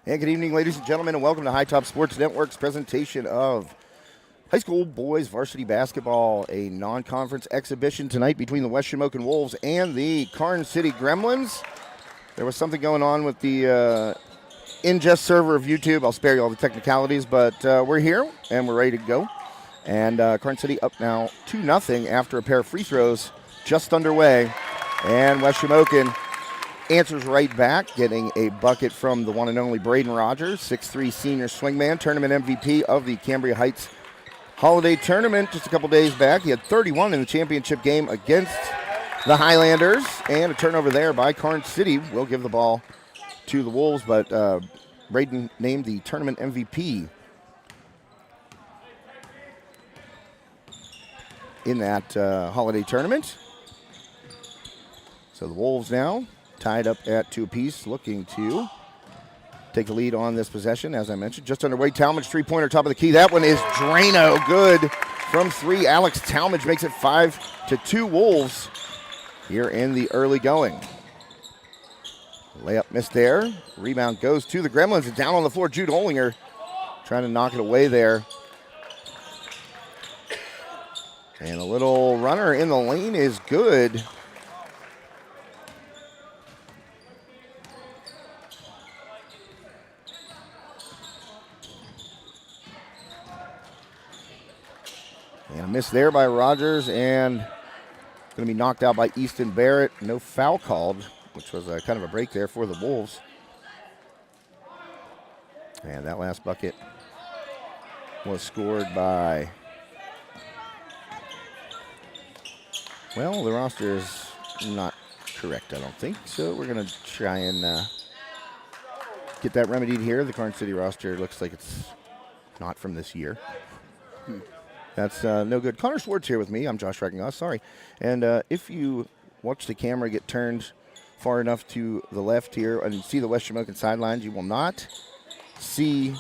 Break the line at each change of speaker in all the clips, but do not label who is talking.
And good evening, ladies and gentlemen, and welcome to High Top Sports Network's presentation of high school boys varsity basketball, a non-conference exhibition tonight between the West Shamokin Wolves and the Karns City Gremlins. There was something going on with the ingest server of YouTube. I'll spare you all the technicalities, but we're here and we're ready to go. And Karns City up now 2-0 after a pair of free throws just underway. And West Shamokin answers right back, getting a bucket from the one and only Braden Rogers, 6'3" senior swingman, tournament MVP of the Cambria Heights Holiday Tournament just a couple days back. He had 31 in the championship game against the Highlanders, and a turnover there by Karns City will give the ball to the Wolves, but Braden named the tournament MVP in that holiday tournament. So the Wolves now tied up at 2 apiece, looking to take the lead on this possession. As I mentioned, just underway, Talmadge three-pointer, top of the key. That one is Drano, good from three. Alex Talmadge makes it 5-2 Wolves here in the early going. Layup missed there. Rebound goes to the Gremlins, and down on the floor, Jude Olinger trying to knock it away there. And a little runner in the lane is good. And a miss there by Rogers, and going to be knocked out by Easton Barrett. No foul called, which was kind of a break there for the Wolves. And that last bucket was scored by, well, the roster is not correct, I don't think. So we're going to try and get that remedied here. The Karns City roster looks like it's not from this year. That's no good. Connor Schwartz here with me. I'm Josh Reckengoss, sorry. And if you watch the camera get turned far enough to the left here and see the West Shamokin sidelines, you will not see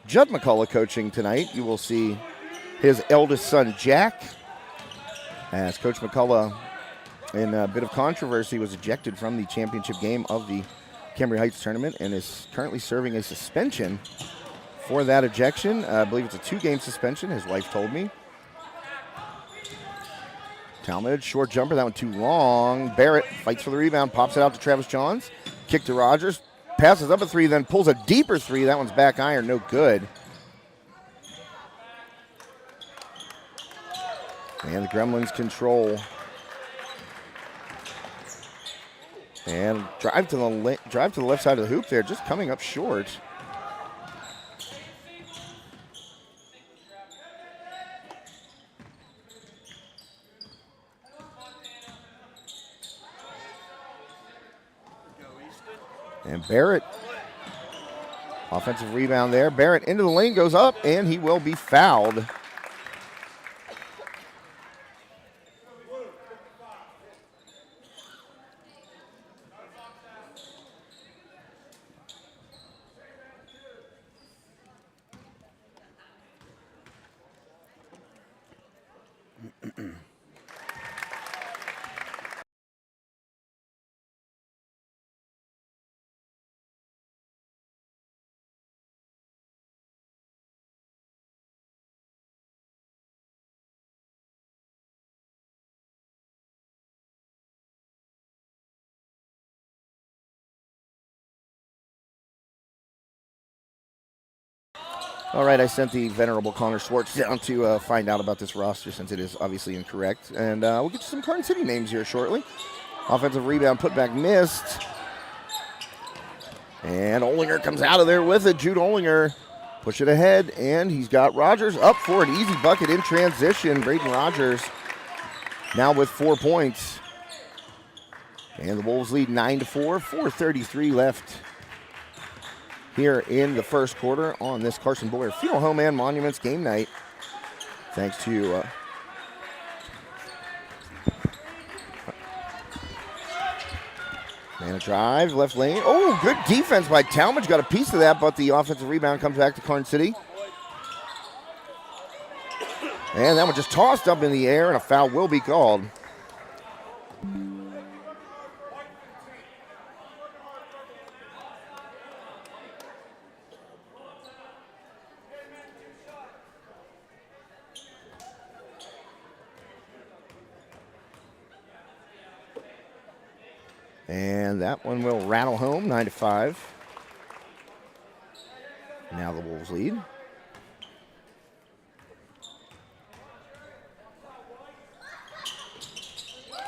Judd McCullough coaching tonight. You will see his eldest son, Jack, as Coach McCullough, in a bit of controversy, was ejected from the championship game of the Cambria Heights tournament and is currently serving a suspension for that ejection. I believe it's a 2-game suspension, his wife told me. Talmadge, short jumper, that one too long. Barrett fights for the rebound, pops it out to Travis Johns. Kick to Rogers, passes up a three, then pulls a deeper three. That one's back iron, no good. And the Gremlins control. And drive to the left side of the hoop there, just coming up short. And Barrett, offensive rebound there. Barrett into the lane, goes up, and he will be fouled. All right, I sent the venerable Connor Schwartz down to find out about this roster since it is obviously incorrect. And we'll get you some Karns City names here shortly. Offensive rebound, putback missed. And Olinger comes out of there with it. Jude Olinger push it ahead, and he's got Rogers up for an easy bucket in transition. Braden Rogers now with 4 points. And the Wolves lead 9-4, 4:33 left here in the first quarter on this Carson Boyer Funeral Home and Monuments game night. Thanks to man, a drive, left lane. Oh, good defense by Talmadge. Got a piece of that, but the offensive rebound comes back to Karns City. And that one just tossed up in the air, and a foul will be called. And that one will rattle home, 9-5. Now the Wolves lead.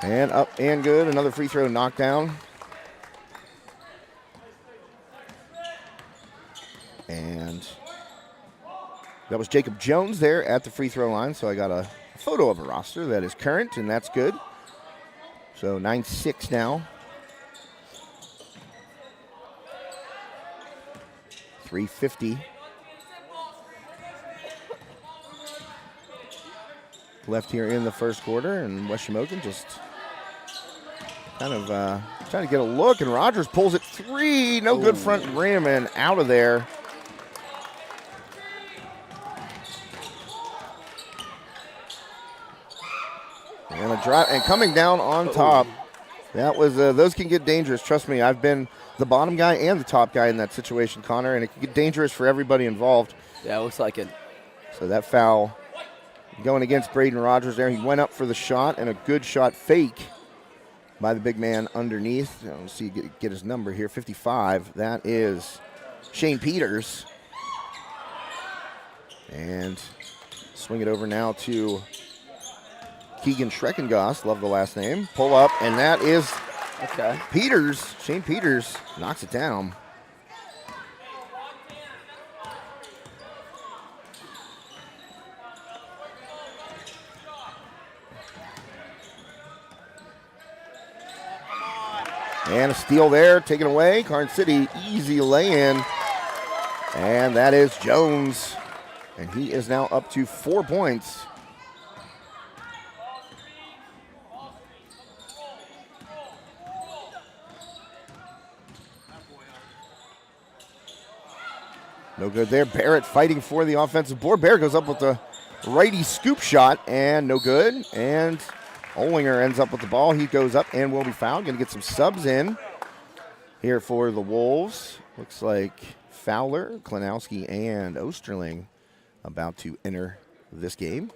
And up and good. Another free throw knocked down. And that was Jacob Jones there at the free throw line. So I got a photo of a roster that is current, and that's good. So 9-6 now. 3:50 left here in the first quarter, and West Shamokin just kind of trying to get a look, and Rogers pulls it three. No good front rim, and out of there. And a drive, and coming down on top. That was those can get dangerous. Trust me, I've been the bottom guy and the top guy in that situation, Connor, and it can get dangerous for everybody involved.
Yeah, it looks like it.
So that foul going against Braden Rogers there. He went up for the shot, and a good shot fake by the big man underneath. Let's see, get his number here, 55. That is Shane Peters. And swing it over now to Keegan Schreckengoss, love the last name. Pull up, and that is Peters. Shane Peters knocks it down. And a steal there, taken away. Karns City, easy lay-in. And that is Jones. And he is now up to 4 points. No good there. Barrett fighting for the offensive board. Barrett goes up with the righty scoop shot, and no good. And Olinger ends up with the ball. He goes up and will be fouled. Going to get some subs in here for the Wolves. Looks like Fowler, Klinowski, and Osterling about to enter this game.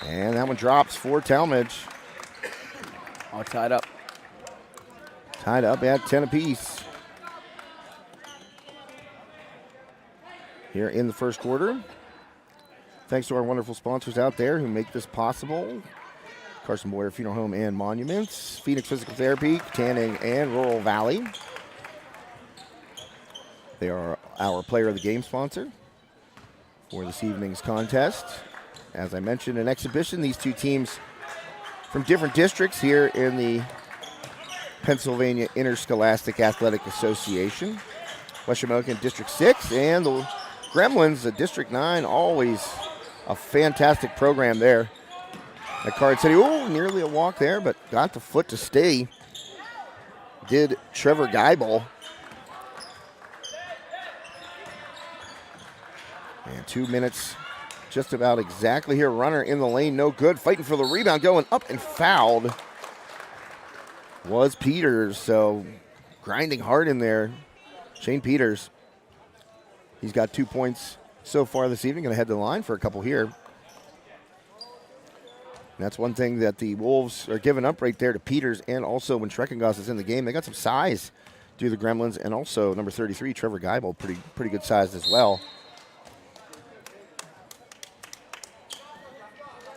And that one drops for Talmadge.
All tied up.
Tied up at 10 apiece. Here in the first quarter. Thanks to our wonderful sponsors out there who make this possible. Carson Boyer Funeral Home and Monuments, Phoenix Physical Therapy, Tanning, and Rural Valley. They are our player of the game sponsor for this evening's contest. As I mentioned, an exhibition. These two teams from different districts here in the Pennsylvania Interscholastic Athletic Association. West Shamokin District 6 and the Gremlins, District 9, always a fantastic program there at Karns City. Oh, nearly a walk there, but got the foot to stay. Did Trevor Geibel. And 2 minutes just about exactly here. Runner in the lane, no good. Fighting for the rebound, going up and fouled was Peters. So grinding hard in there. Shane Peters. He's got 2 points so far this evening. Going to head to the line for a couple here. And that's one thing that the Wolves are giving up right there to Peters, and also when Schreckengoss is in the game, they got some size to the Gremlins, and also number 33, Trevor Geibel, pretty good size as well.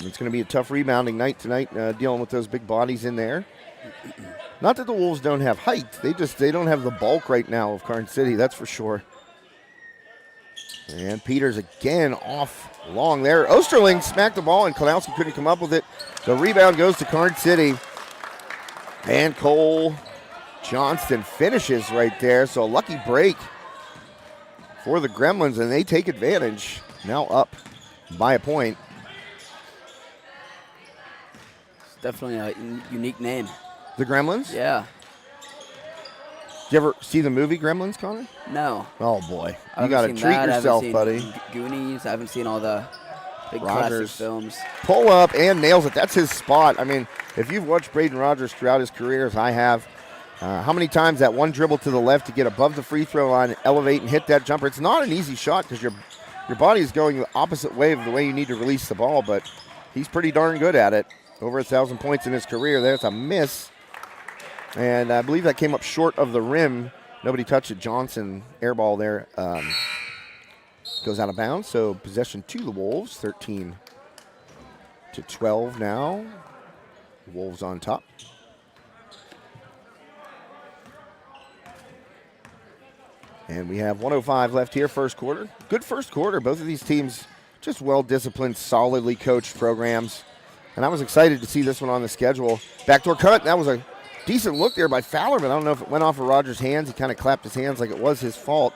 It's going to be a tough rebounding night tonight, dealing with those big bodies in there. Not that the Wolves don't have height. They don't have the bulk right now of Karns City, that's for sure. And Peters again off long there. Osterling smacked the ball, and Klinowski couldn't come up with it. The rebound goes to Karns City. And Cole Johnston finishes right there. So a lucky break for the Gremlins, and they take advantage. Now up by a point.
Definitely a unique name.
The Gremlins?
Yeah.
Did you ever see the movie Gremlins, Connor?
No.
Oh, boy. You got to treat yourself, buddy.
Goonies. I haven't seen all the big
Rogers.
classic films.
Pull up and nails it. That's his spot. I mean, if you've watched Braden Rogers throughout his career, as I have, how many times that one dribble to the left to get above the free throw line, elevate and hit that jumper? It's not an easy shot because you're your body is going the opposite way of the way you need to release the ball, but he's pretty darn good at it. Over 1,000 points in his career. There's a miss. And I believe that came up short of the rim. Nobody touched it. Johnson, air ball there, goes out of bounds. So possession to the Wolves, 13-12 now. Wolves on top. And we have 1:05 left here, first quarter. Good first quarter. Both of these teams just well-disciplined, solidly coached programs. And I was excited to see this one on the schedule. Backdoor cut. That was a decent look there by Fowler, but I don't know if it went off of Rogers' hands. He kind of clapped his hands like it was his fault.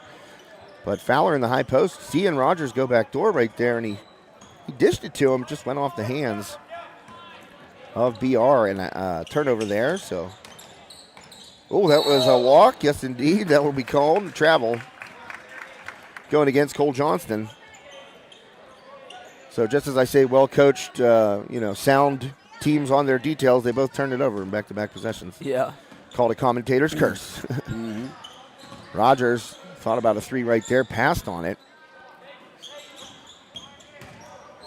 But Fowler in the high post, seeing Rogers go backdoor right there, and he dished it to him. Just went off the hands of BR, and a turnover there. So, oh, that was a walk. Yes, indeed. That will be called travel going against Cole Johnston. So just as I say, well-coached, sound teams on their details, they both turned it over in back-to-back possessions.
Yeah.
Called a commentator's curse.
Mm-hmm.
Rogers thought about a three right there, passed on it.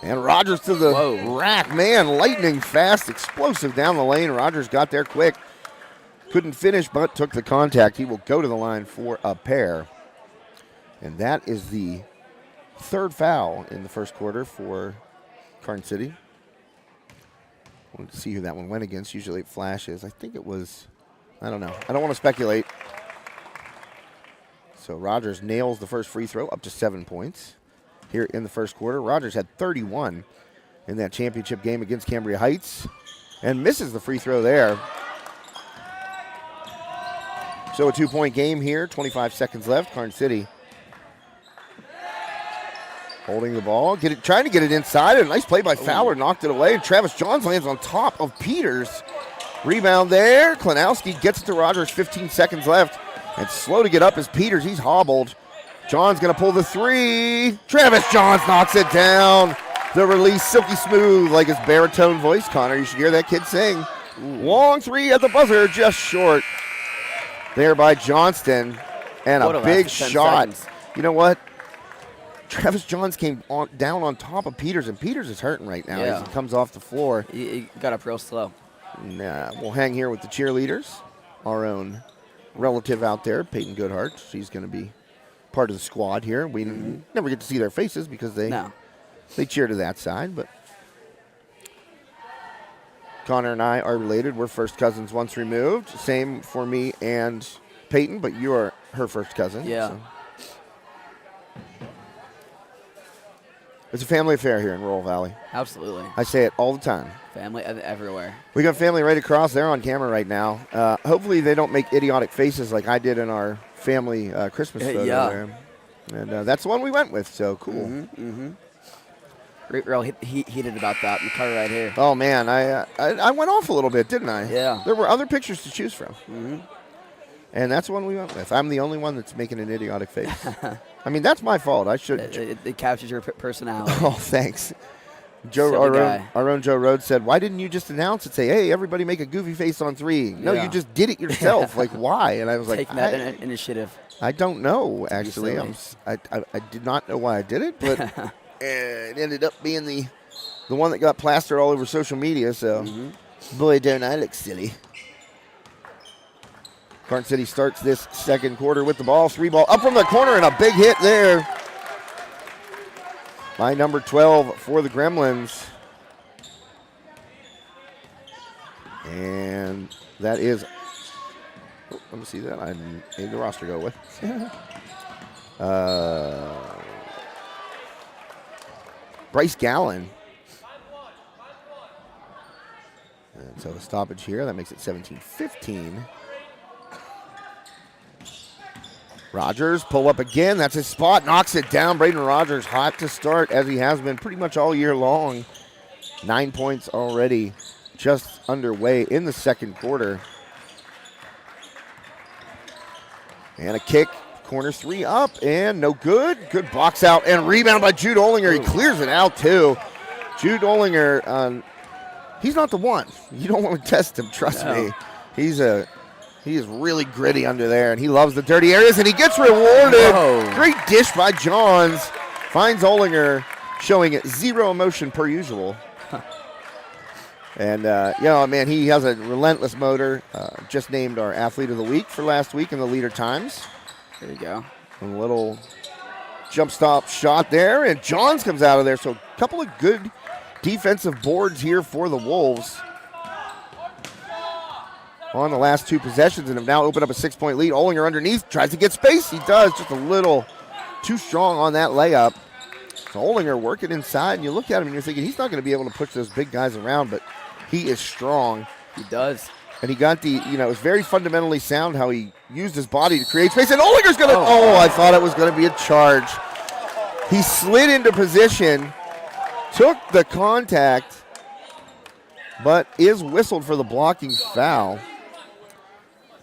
And Rogers to the rack. Man, lightning fast, explosive down the lane. Rogers got there quick. Couldn't finish, but took the contact. He will go to the line for a pair. And that is the third foul in the first quarter for Karns City. I wanted to see who that one went against. Usually it flashes. I think it was, I don't know. I don't want to speculate. So Rogers nails the first free throw, up to 7 points here in the first quarter. Rogers had 31 in that championship game against Cambria Heights and misses the free throw there. So a 2-point game here, 25 seconds left. Karns City holding the ball, trying to get it inside. A nice play by Fowler, knocked it away. And Travis Johns lands on top of Peters. Rebound there. Klanowski gets it to Rogers, 15 seconds left. And slow to get up is Peters. He's hobbled. John's going to pull the three. Travis Johns knocks it down. The release silky smooth like his baritone voice, Connor. You should hear that kid sing. Long three at the buzzer, just short. There by Johnston. And a big shot.
Seconds.
You know what? Travis Johns came down on top of Peters, and Peters is hurting right now as he comes off the floor.
He got up real slow.
We'll hang here with the cheerleaders. Our own relative out there, Peyton Goodhart. She's going to be part of the squad here. We never get to see their faces because they cheer to that side. But Connor and I are related. We're first cousins once removed. Same for me and Peyton, but you are her first cousin.
Yeah.
So. It's a family affair here in Rural Valley.
Absolutely.
I say it all the time.
Family everywhere.
We got family right across there on camera right now. Hopefully they don't make idiotic faces like I did in our family Christmas photo there. And that's the one we went with, so cool.
Real heated about that in the car right here.
Oh, man, I went off a little bit, didn't I?
Yeah.
There were other pictures to choose from. And that's the one we went with. I'm the only one that's making an idiotic face. I mean, that's my fault. I should.
It captures your personality.
Oh, thanks. Our own Joe Rhodes said, why didn't you just announce it? Say, hey, everybody make a goofy face on three. No, you just did it yourself. Like, why? And I was like,
taking that initiative.
I don't know, actually. I did not know why I did it, but it ended up being the one that got plastered all over social media. So, boy, don't I look silly. Karns City starts this second quarter with the ball. 3-ball up from the corner and a big hit there by number 12 for the Gremlins. And that is, let me see that. I made the roster go with. Bryce Gallen. And so a stoppage here. That makes it 17-15. Rogers, pull up again. That's his spot. Knocks it down. Braden Rogers hot to start, as he has been pretty much all year long. 9 points already just underway in the second quarter. And a kick. Corner three up and no good. Good box out and rebound by Jude Olinger. He clears it out too. Jude Olinger, he's not the one. You don't want to test him, trust me. He is really gritty under there, and he loves the dirty areas, and he gets rewarded. Great dish by Johns. finds Olinger showing zero emotion per usual. And, man, he has a relentless motor. Just named our Athlete of the Week for last week in the Leader Times.
There you go.
A little jump stop shot there, and Johns comes out of there. So a couple of good defensive boards here for the Wolves on the last two possessions, and have now opened up a 6-point lead. Olinger underneath, tries to get space. He does, just a little too strong on that layup. So Olinger working inside, and you look at him and you're thinking he's not going to be able to push those big guys around, but he is strong.
He does.
And he got it was very fundamentally sound how he used his body to create space. And Olinger's going to, I thought it was going to be a charge. He slid into position, took the contact, but is whistled for the blocking foul.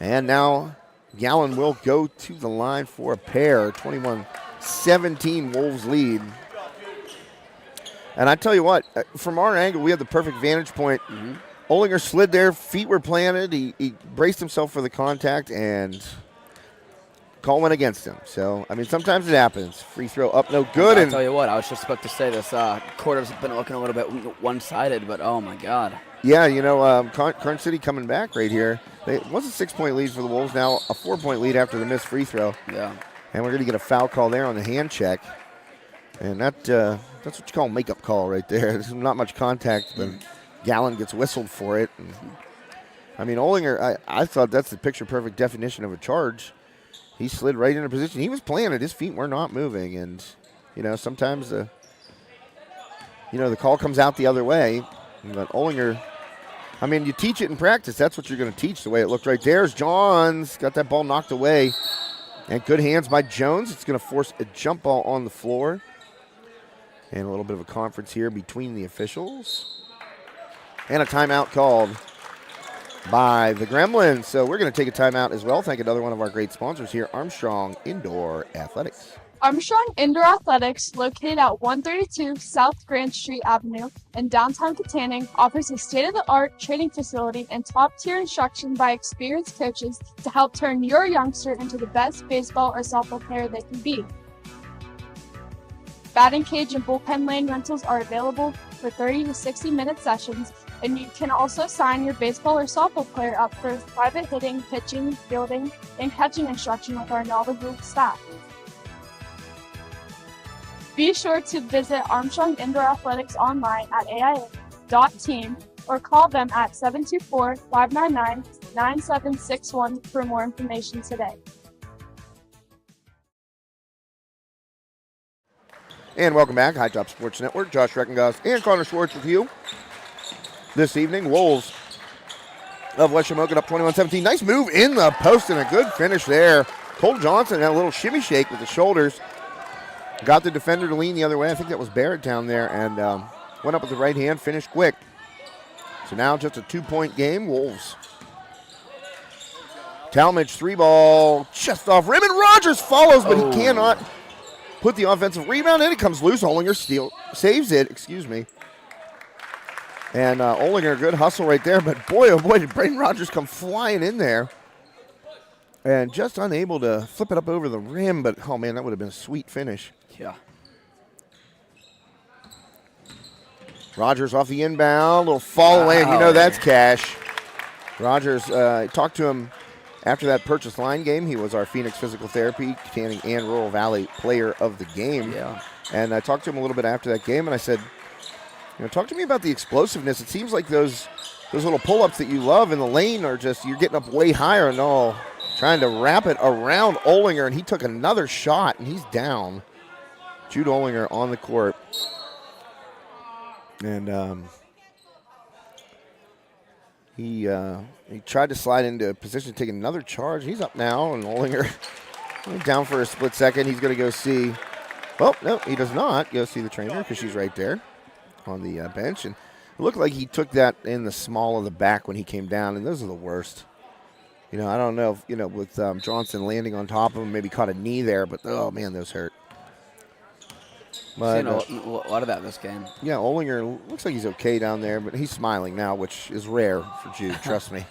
And now Gallon will go to the line for a pair. 21-17 Wolves lead. And I tell you what, from our angle, we had the perfect vantage point. Mm-hmm. Olinger slid there, feet were planted. He braced himself for the contact, and call went against him. So, I mean, sometimes it happens. Free throw up, no good.
I'll tell you what, I was just about to say this quarter's been looking a little bit one-sided, but oh my God.
Yeah, Karns City coming back right here. It was a 6-point lead for the Wolves, now a 4-point lead after the missed free throw.
Yeah.
And we're going to get a foul call there on the hand check. And that's what you call a makeup call right there. There's not much contact, but Gallon gets whistled for it. And, I mean, Olinger, I thought that's the picture-perfect definition of a charge. He slid right into position. He was planted. His feet were not moving. And, sometimes the call comes out the other way. But Olinger, I mean, you teach it in practice. That's what you're going to teach, the way it looked right there. Johns got that ball knocked away. And good hands by Jones. It's going to force a jump ball on the floor. And a little bit of a conference here between the officials. And a timeout called by the Gremlins. So we're going to take a timeout as well. Thank another one of our great sponsors here, Armstrong Indoor Athletics.
Armstrong Indoor Athletics, located at 132 South Grand Street Avenue in downtown Katanning, offers a state-of-the-art training facility and top-tier instruction by experienced coaches to help turn your youngster into the best baseball or softball player they can be. Batting cage and bullpen lane rentals are available for 30 to 60-minute sessions, and you can also sign your baseball or softball player up for private hitting, pitching, fielding, and catching instruction with our knowledgeable staff. Be sure to visit Armstrong Indoor Athletics online at aia.team or call them at 724-599-9761 for more information today.
And welcome back, High Top Sports Network. Josh Reckengoss and Connor Schwartz with you this evening. Wolves of West Shamokin up 21-17. Nice move in the post and a good finish there. Cole Johnson had a little shimmy shake with the shoulders. Got the defender to lean the other way. I think that was Barrett down there, and went up with the right hand, finished quick. So now just a 2-point game. Wolves. Talmadge, 3-ball, just off rim, and Rogers follows, but he cannot put the offensive rebound in. It comes loose. Olinger saves it, And Olinger, good hustle right there, but boy, oh boy, did Braden Rogers come flying in there. And just unable to flip it up over the rim, but, oh, man, that would have been a sweet finish.
Yeah.
Rogers off the inbound, little fall away, and that's cash. Rogers, talked to him after that Purchase Line game. He was our Phoenix Physical Therapy, Katanning, and Rural Valley player of the game.
Yeah.
And I talked to him a little bit after that game, and I said, talk to me about the explosiveness. It seems like those little pull-ups that you love in the lane are just, you're getting up way higher and all. Trying to wrap it around Olinger, and he took another shot, and he's down. Jude Olinger on the court. And he tried to slide into position to take another charge. He's up now, and Olinger down for a split second. He's going to go see. Well, no, he does not go see the trainer because she's right there on the bench. And it looked like he took that in the small of the back when he came down, and those are the worst. I don't know if, with Johnson landing on top of him, maybe caught a knee there, but, oh, man, those hurt.
But, seen a lot of that in this game.
Yeah, Olinger looks like he's okay down there, but he's smiling now, which is rare for Jude, trust me.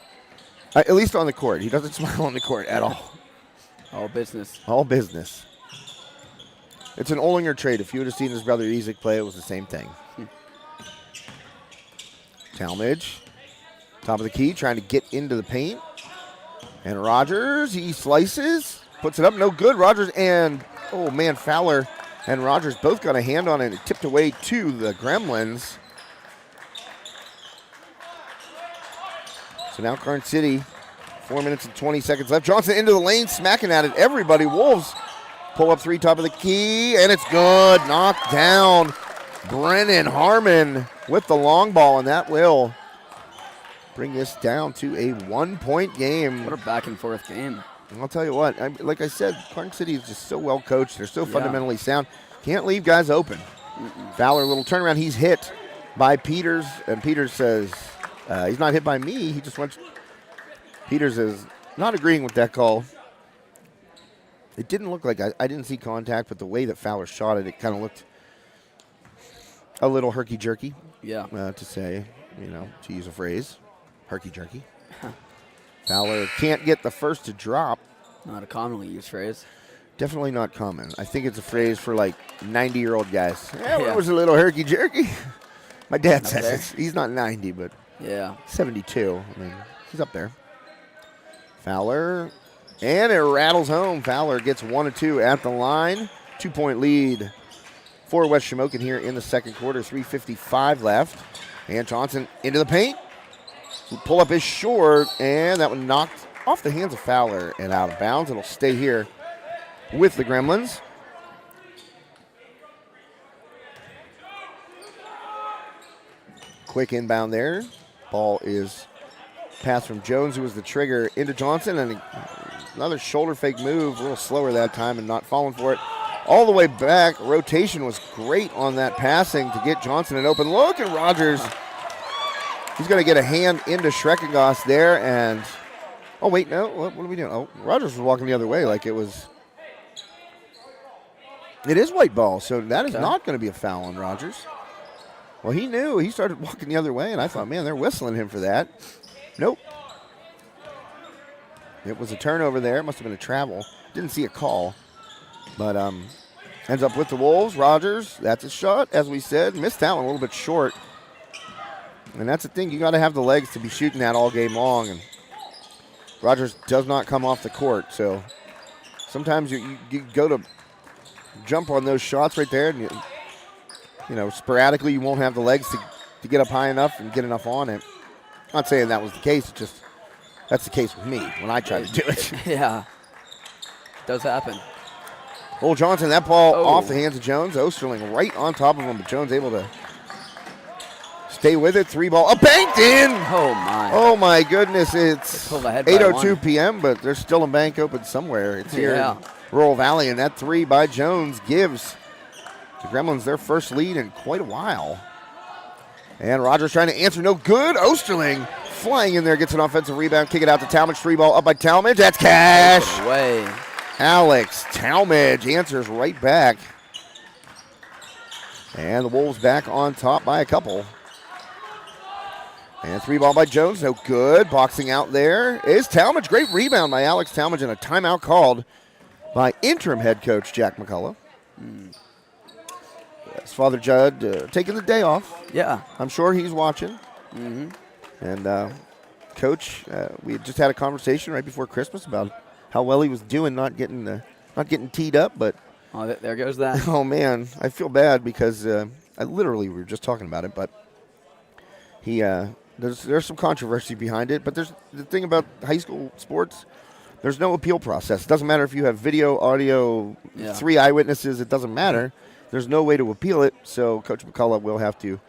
At least on the court. He doesn't smile on the court at all.
All business.
All business. It's an Olinger trade. If you would have seen his brother Isaac play, it was the same thing. Talmadge, top of the key, trying to get into the paint. And Rogers, he slices, puts it up, no good. Rogers and, oh man, Fowler and Rogers both got a hand on it. It tipped away to the Gremlins. So now Karns City, 4 minutes and 20 seconds left. Johnson into the lane, smacking at it. Everybody, Wolves pull up three, top of the key, and it's good. Knocked down. Brennan Harmon with the long ball, and that will bring this down to a 1-point game.
What a back and forth game.
And I'll tell you what, like I said, Karns City is just so well coached. They're so fundamentally sound. Can't leave guys open. Fowler, a little turnaround. He's hit by Peters, and Peters says, he's not hit by me. He just went. Peters is not agreeing with that call. It didn't look like I didn't see contact, but the way that Fowler shot it, it kind of looked a little herky-jerky.
Yeah.
To say, to use a phrase, herky-jerky. Fowler can't get the first to drop.
Not a commonly used phrase.
Definitely not common. I think it's a phrase for like 90-year-old guys. Yeah, it was a little herky-jerky. My dad says it. He's not 90, but 72. I mean, he's up there. Fowler, and it rattles home. Fowler gets 1 of 2 at the line. 2-point lead for West Shamokin here in the second quarter. 3:55 left. And Johnson into the paint. Pull up is short, and that one knocked off the hands of Fowler and out of bounds. It'll stay here with the Gremlins. Quick inbound there. Ball is passed from Jones, who was the trigger, into Johnson, and another shoulder fake move, a little slower that time and not falling for it. All the way back, rotation was great on that passing to get Johnson an open look, and Rogers, he's going to get a hand into Schreckengoss there, and, oh wait, no, what are we doing? Oh, Rogers was walking the other way like it is white ball, so that is not going to be a foul on Rogers. Well, he knew. He started walking the other way, and I thought, man, they're whistling him for that. Nope. It was a turnover there. Must have been a travel. Didn't see a call. But ends up with the Wolves. Rogers, that's a shot, as we said. Missed that one a little bit short. And that's the thing. You got to have the legs to be shooting that all game long. And Rogers does not come off the court. So sometimes you go to jump on those shots right there, and sporadically you won't have the legs to get up high enough and get enough on it. I'm not saying that was the case. It's just that's the case with me when I try to do it.
Yeah. It does happen.
Old Johnson, that ball off the hands of Jones. Osterling right on top of him, but Jones able to stay with it. 3-ball. Banked in!
Oh, my.
Oh, my goodness. It's 8:02 p.m., but there's still a bank open somewhere. It's here in Rural Valley, and that 3 by Jones gives the Gremlins their first lead in quite a while. And Rogers trying to answer. No good. Osterling flying in there, gets an offensive rebound. Kick it out to Talmadge. 3-ball up by Talmadge. That's cash.
Away.
Alex Talmadge answers right back. And the Wolves back on top by a couple. And 3-ball by Jones. No good. Boxing out there is Talmadge. Great rebound by Alex Talmadge, and a timeout called by interim head coach Jack McCullough. His father, Judd, taking the day off.
Yeah.
I'm sure he's watching.
Mm-hmm.
And Coach, we had just had a conversation right before Christmas about how well he was doing, not getting teed up. But
there goes that.
Oh man, I feel bad because we were just talking about it. But he there's some controversy behind it. But there's the thing about high school sports. There's no appeal process. It doesn't matter if you have video, audio, 3 eyewitnesses. It doesn't matter. There's no way to appeal it, so Coach McCullough will have to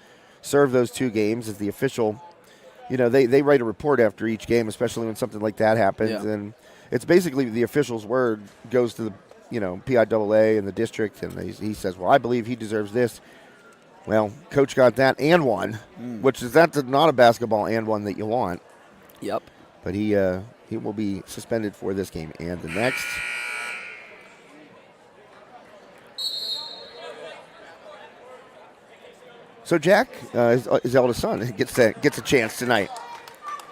serve those 2 games as the official. They write a report after each game, especially when something like that happens, and it's basically the official's word goes to the PIAA and the district, and he says, well, I believe he deserves this. Well, Coach got that and one, which is that's not a basketball and one that you want.
Yep.
But he will be suspended for this game and the next. So Jack, his eldest son, gets a chance tonight.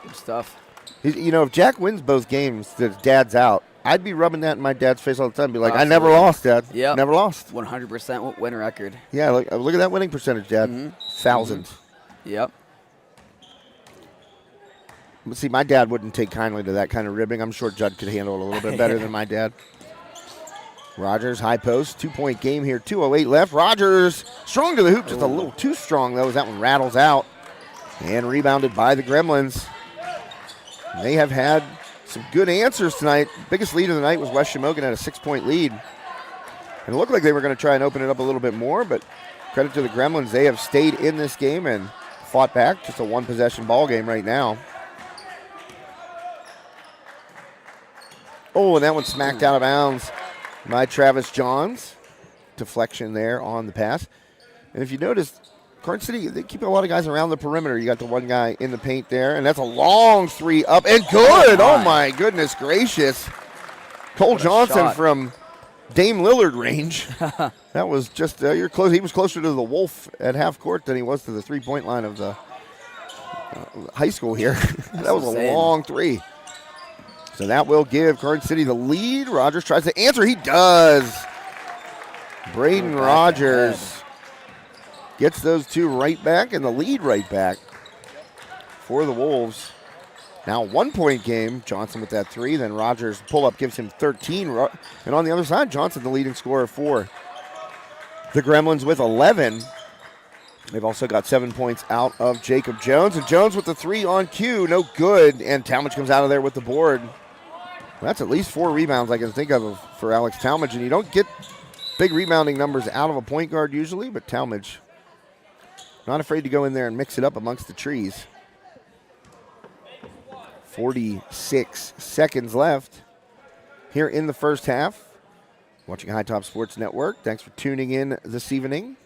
Good stuff.
If Jack wins both games, the dad's out. I'd be rubbing that in my dad's face all the time. Be like, I never
Absolutely.
lost, Dad.
Yep.
Never lost.
100% win record.
Yeah, look at that winning percentage, Dad. Thousands.
Yep.
But see, my dad wouldn't take kindly to that kind of ribbing. I'm sure Judd could handle it a little bit better than my dad. Rogers, high post, 2-point game here, 2:08 left. Rogers, strong to the hoop, just a little too strong, though, as that one rattles out. And rebounded by the Gremlins. They have had some good answers tonight. Biggest lead of the night was West Shamokin at a 6-point lead. And it looked like they were going to try and open it up a little bit more, but credit to the Gremlins. They have stayed in this game and fought back. Just a one-possession ball game right now. Oh, and that one smacked out of bounds by Travis Johns. Deflection there on the pass. And if you notice, Karns City, they keep a lot of guys around the perimeter. You got the one guy in the paint there, and that's a long three up and good. Oh, my goodness gracious. Cole Johnson from Dame Lillard range. That was just, you're close. He was closer to the Wolf at half court than he was to the three-point line of the high school here. That was a long three. So that will give Karns City the lead. Rogers tries to answer. He does. Braden Rogers gets those two right back and the lead right back for the Wolves. Now 1-point game. Johnson with that three. Then Rogers pull-up gives him 13. And on the other side, Johnson the leading scorer for the Gremlins with 11. They've also got 7 points out of Jacob Jones. And Jones with the three on cue. No good. And Talmadge comes out of there with the board. That's at least 4 rebounds I can think of for Alex Talmadge. And you don't get big rebounding numbers out of a point guard usually, but Talmadge not afraid to go in there and mix it up amongst the trees. 46 seconds left here in the first half. Watching High Top Sports Network. Thanks for tuning in this evening.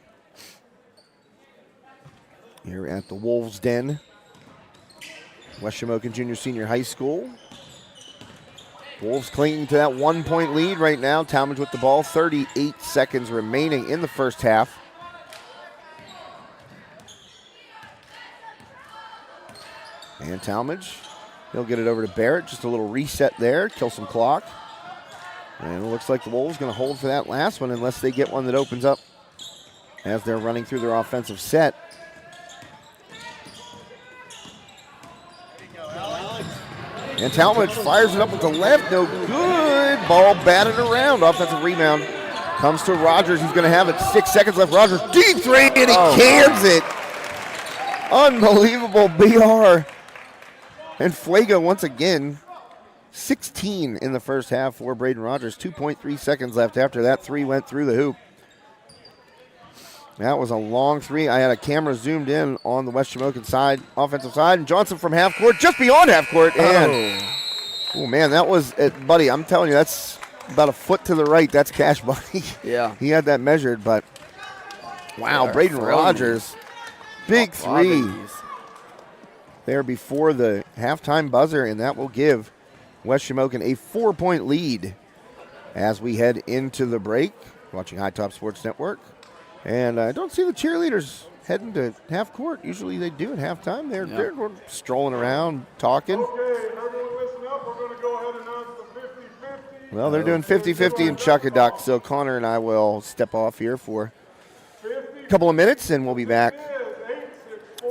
Here at the Wolves' Den, West Shamokin Junior Senior High School. Wolves clinging to that 1-point lead right now. Talmadge with the ball. 38 seconds remaining in the first half. And Talmadge, he'll get it over to Barrett. Just a little reset there. Kill some clock. And it looks like the Wolves going to hold for that last one unless they get one that opens up as they're running through their offensive set. And Talmadge fires it up with the left. No good. Ball batted around. Offensive rebound comes to Rogers. He's going to have it. 6 seconds left. Rogers, deep three, and he cans it. Unbelievable BR. And Fuego once again. 16 in the first half for Braden Rogers. 2.3 seconds left after that three went through the hoop. That was a long three. I had a camera zoomed in on the West Shamokin side, offensive side, and Johnson from half court, just beyond half court. And, oh man, that was it, buddy. I'm telling you, that's about a foot to the right. That's Cash Buddy.
Yeah.
He had that measured, but wow, Braden Rogers, big three there before the halftime buzzer, and that will give West Shamokin a 4-point lead as we head into the break. Watching High Top Sports Network. And I don't see the cheerleaders heading to half court. Usually they do at halftime. They're strolling around, talking.
Okay, everyone listen up. We're going to go ahead and announce the 50-50.
Well, they're doing 50-50 and Chuck-a-Duck, so Connor and I will step off here for a couple of minutes, and we'll be back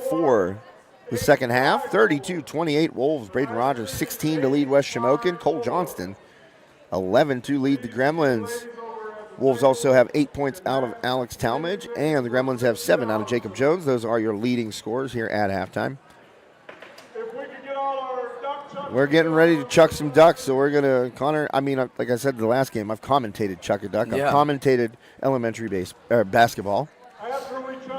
for the second half. 32-28 Wolves. Braden Rogers, 16 to lead West Shamokin. Cole Johnston, 11 to lead the Gremlins. Wolves also have 8 points out of Alex Talmadge, and the Gremlins have 7 out of Jacob Jones. Those are your leading scores here at halftime.
If we could get all our duck chucks.
We're getting ready to chuck some ducks, so we're going to, Connor, I mean, like I said the last game, I've commentated Chuck-a-Duck. I've commentated elementary basketball.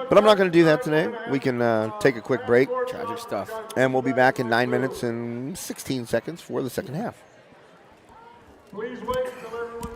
But I'm not going to do that today. We can take a quick break.
Tragic stuff.
And we'll be back in 9 minutes and 16 seconds for the second half.
Please wait until everyone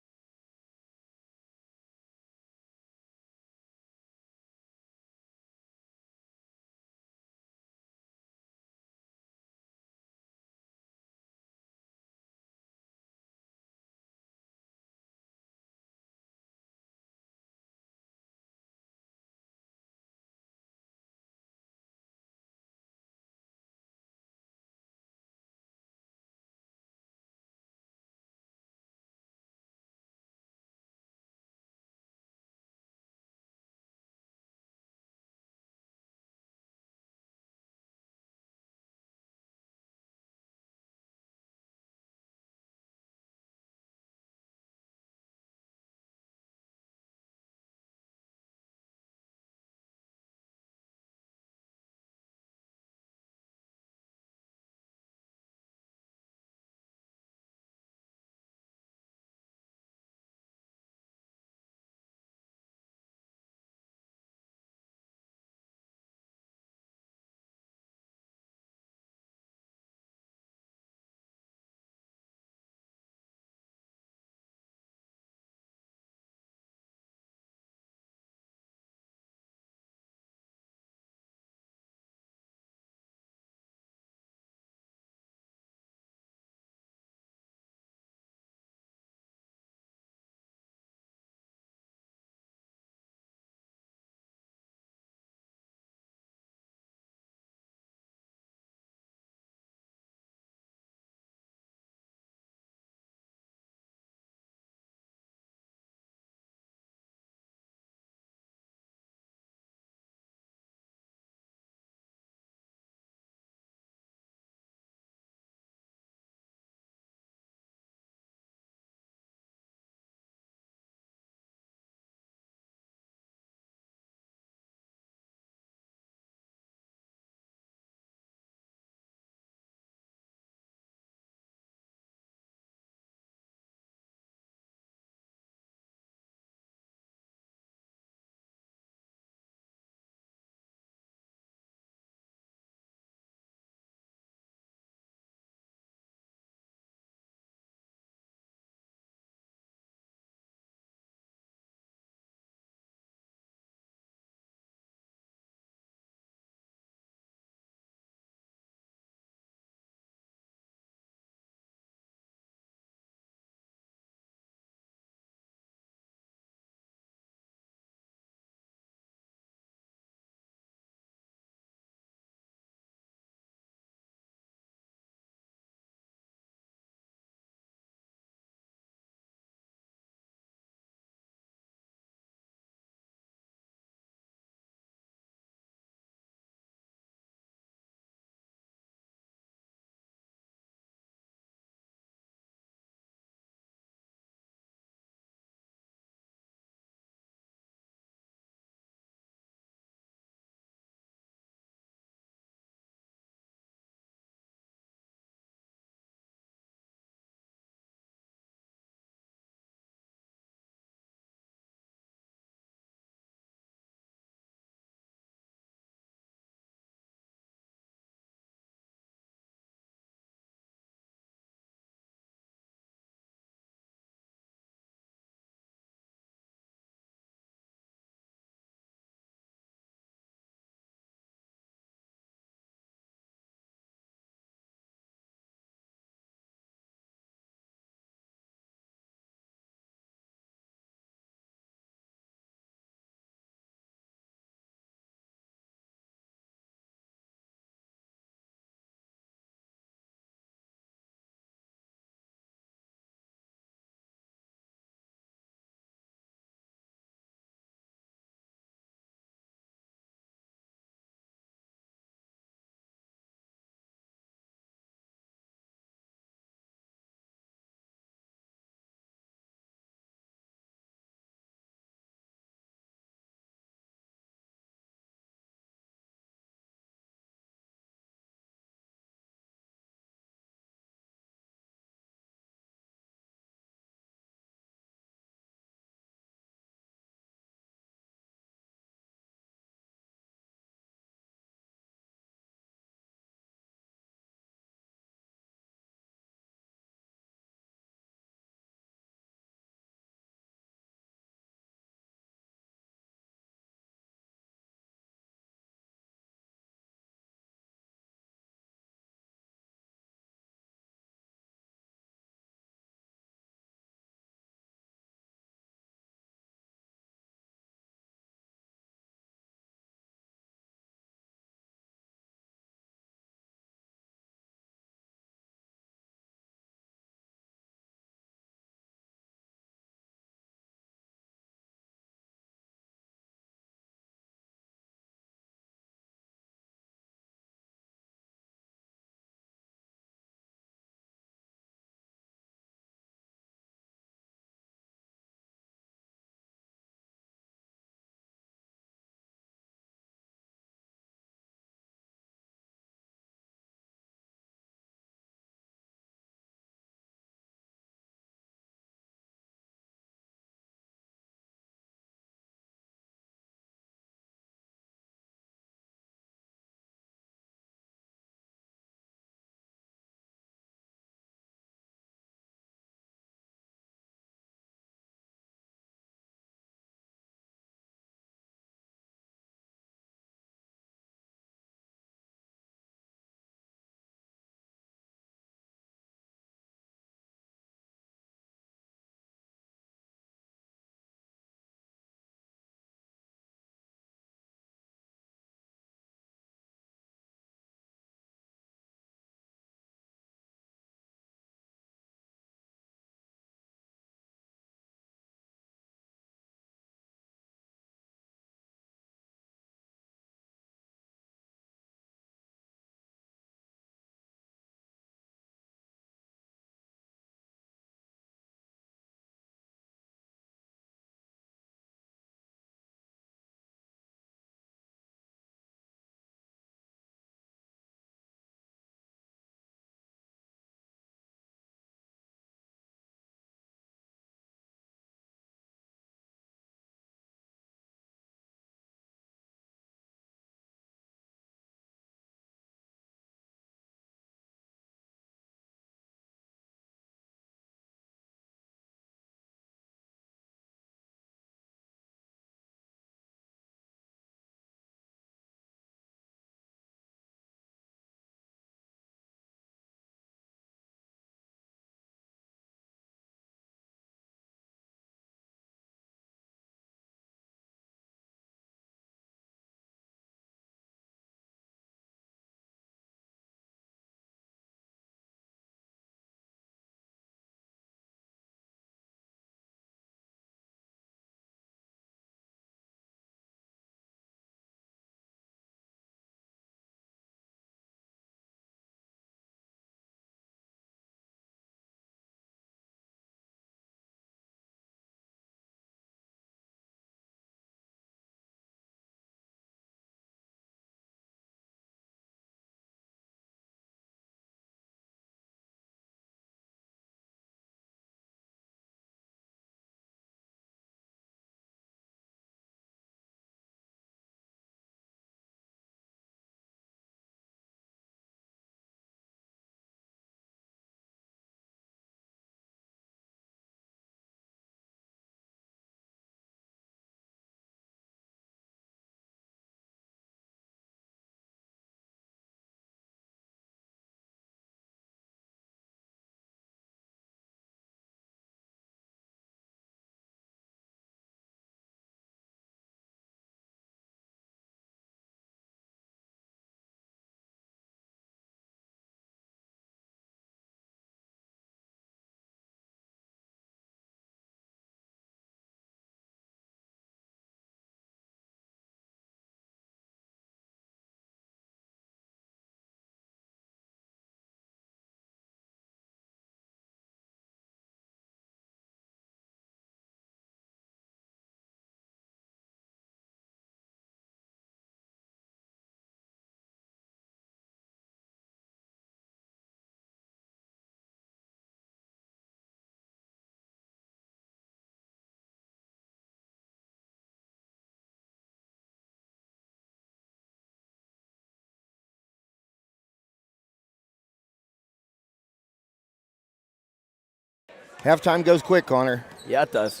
Halftime goes quick, Connor.
Yeah, it does.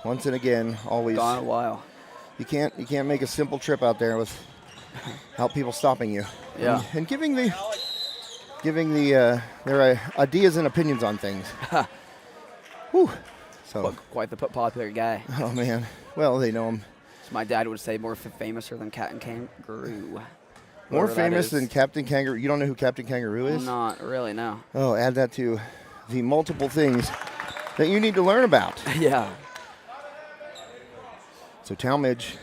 Once and again, always.
Gone a while.
You can't make a simple trip out there without people stopping you.
Yeah.
And giving their ideas and opinions on things. Whew. So.
Quite the popular guy.
Oh man. Well, they know him.
So my dad would say more famouser than Cat and Kangaroo.
More
Whatever that
famous
is.
than Captain Kangaroo. You don't know who Captain Kangaroo is?
Not really, no.
Oh, add that to the multiple things that you need to learn about.
Yeah.
So Talmadge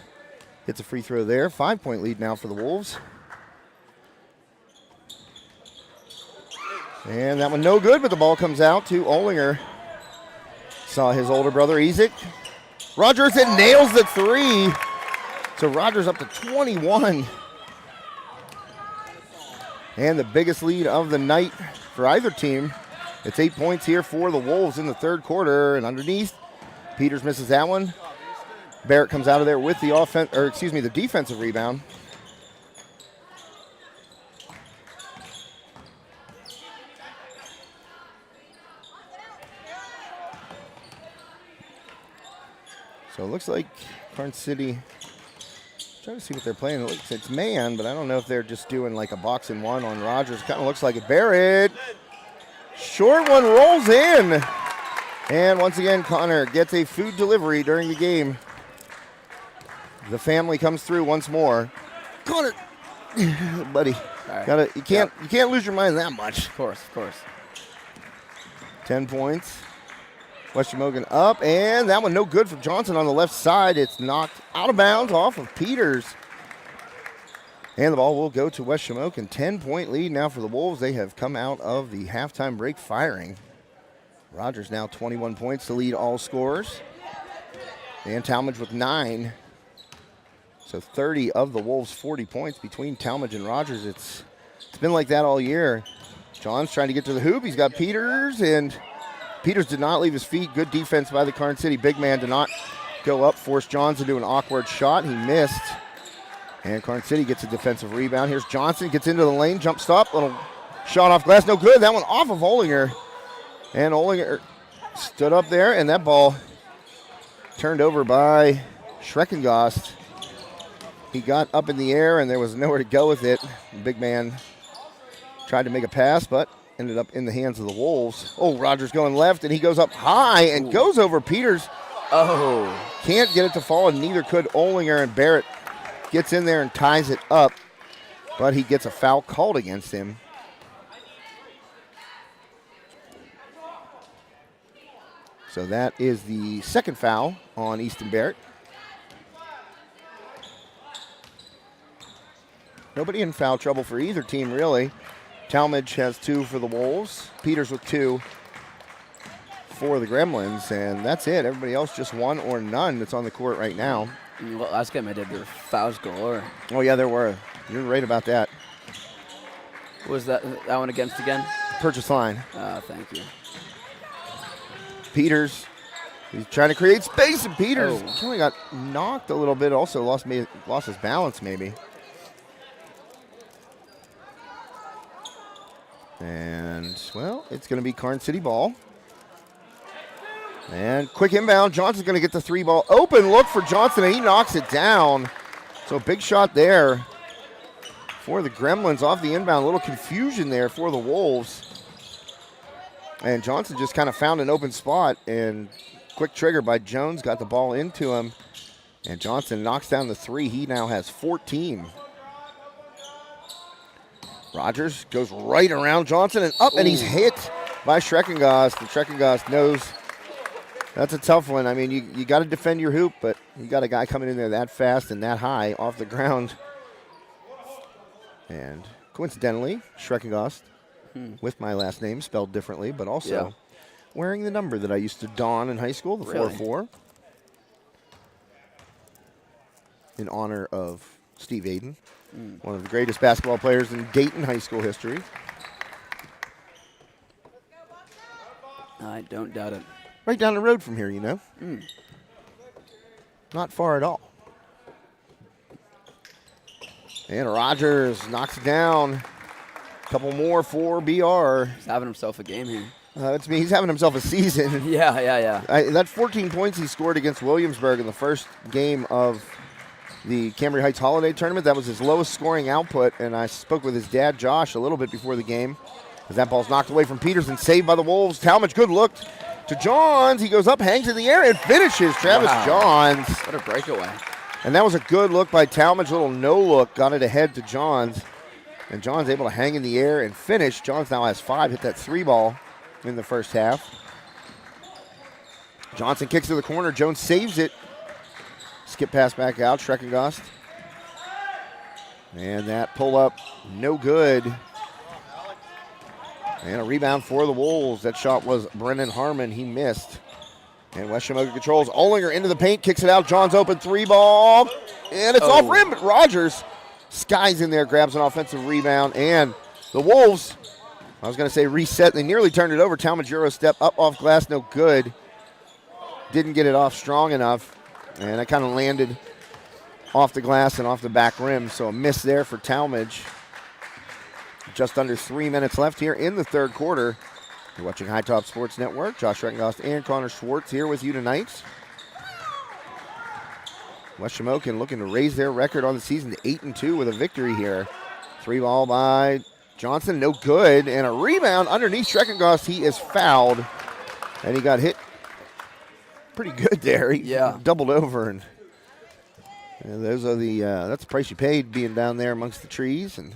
hits a free throw there. 5-point lead now for the Wolves. And that one no good, but the ball comes out to Olinger. Saw his older brother, Ezek. Rogers, it nails the three. So Rogers up to 21. And the biggest lead of the night for either team. It's 8 points here for the Wolves in the third quarter. And underneath, Peters misses that one. Barrett comes out of there with the defensive rebound. So it looks like Karns City, trying to see what they're playing. It's man, but I don't know if they're just doing like a box and one on Rogers. Kind of looks like it. Barrett, short one rolls in. And once again, Connor gets a food delivery during the game. The family comes through once more. Connor, buddy,
Right.
you can't lose your mind that much.
Of course.
10 points. West Shamokin up, and that one no good for Johnson on the left side. It's knocked out of bounds off of Peters. And the ball will go to West Shamokin. 10-point lead now for the Wolves. They have come out of the halftime break firing. Rogers now 21 points to lead all scorers. And Talmadge with 9. So 30 of the Wolves' 40 points between Talmadge and Rogers. It's been like that all year. John's trying to get to the hoop. He's got Peters, and Peters did not leave his feet. Good defense by the Karns City big man to not go up, force Johns into an awkward shot. He missed. And Karns City gets a defensive rebound. Here's Johnson, gets into the lane, jump stop, little shot off glass, no good. That one off of Olinger. And Olinger stood up there, and that ball turned over by Schreckengost. He got up in the air, and there was nowhere to go with it. The big man tried to make a pass, but ended up in the hands of the Wolves. Oh, Rogers going left, and he goes up high and goes over Peters.
Oh.
Can't get it to fall, and neither could Olinger, and Barrett gets in there and ties it up, but he gets a foul called against him. So that is the second foul on Easton Barrett. Nobody in foul trouble for either team, really. Talmadge has 2 for the Wolves. Peters with 2 for the Gremlins, and that's it. Everybody else just 1 or none that's on the court right now.
Well, last game I did, there were fouls galore.
Oh, yeah, there were. You're right about that.
What was that one against again?
Purchase line.
Thank you.
Peters, he's trying to create space, and Peters
Oh.
kind of got knocked a little bit. Also lost his balance, maybe. And, well, it's going to be Karns City ball. And quick inbound. Johnson's going to get the 3 ball. Open look for Johnson, and he knocks it down. So big shot there for the Gremlins off the inbound. A little confusion there for the Wolves. And Johnson just kind of found an open spot, and quick trigger by Jones got the ball into him. And Johnson knocks down the 3. He now has 14. Rogers goes right around Johnson and up, and he's hit by Schreckengost. And Schreckengost knows that's a tough one. I mean, you got to defend your hoop, but you got a guy coming in there that fast and that high off the ground. And coincidentally, Schreckengost, with my last name spelled differently, but also wearing the number that I used to don in high school, the 4-4, in honor of Steve Aiden. One of the greatest basketball players in Dayton high school history.
I don't doubt it.
Right down the road from here, you know. Not far at all. And Rogers knocks it down. A couple more for BR.
He's having himself a game here.
It's me. He's having himself a season.
Yeah.
That 14 points he scored against Williamsburg in the first game of the Cambria Heights Holiday Tournament, that was his lowest scoring output, and I spoke with his dad, Josh, a little bit before the game. As that ball's knocked away from Peterson, saved by the Wolves. Talmadge, good look to Johns. He goes up, hangs in the air, and finishes. Travis Johns.
What a breakaway.
And that was a good look by Talmadge. Little no look, got it ahead to Johns. And Johns able to hang in the air and finish. Johns now has 5, hit that 3 ball in the first half. Johnson kicks to the corner. Jones saves it. Skip pass back out. Schreckengost. And that pull up, no good. And a rebound for the Wolves. That shot was Brennan Harmon. He missed. And West Shamokin controls. Olinger into the paint, kicks it out. Johns open 3 ball. And it's off rim, but Rogers skies in there, grabs an offensive rebound. And the Wolves, I was going to say reset. They nearly turned it over. Talmadge Euro step up off glass, no good. Didn't get it off strong enough. And that kind of landed off the glass and off the back rim. So a miss there for Talmadge. Just under 3 minutes left here in the third quarter. You're watching High Top Sports Network. Josh Schreckengost and Connor Schwartz here with you tonight. West Shamokin looking to raise their record on the season to 8-2 with a victory here. 3 ball by Johnson, no good. And a rebound underneath Schreckengost. He is fouled. And he got hit pretty good there. He doubled over. And those are that's the price you paid being down there amongst the trees. And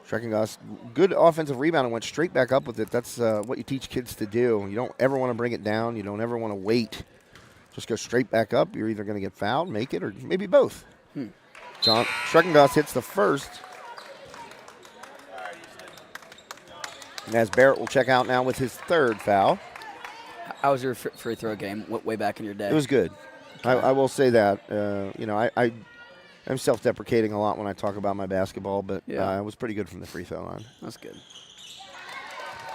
Schreckengost, good offensive rebound and went straight back up with it. That's what you teach kids to do. You don't ever want to bring it down. You don't ever want to wait. Just go straight back up. You're either going to get fouled, make it, or maybe both. Schreckengost hits the first. And as Barrett will check out now with his third foul.
How was your free throw game way back in your day?
It was good. I will say that. I'm self-deprecating a lot when I talk about my basketball, but I was pretty good from the free throw line.
That's good.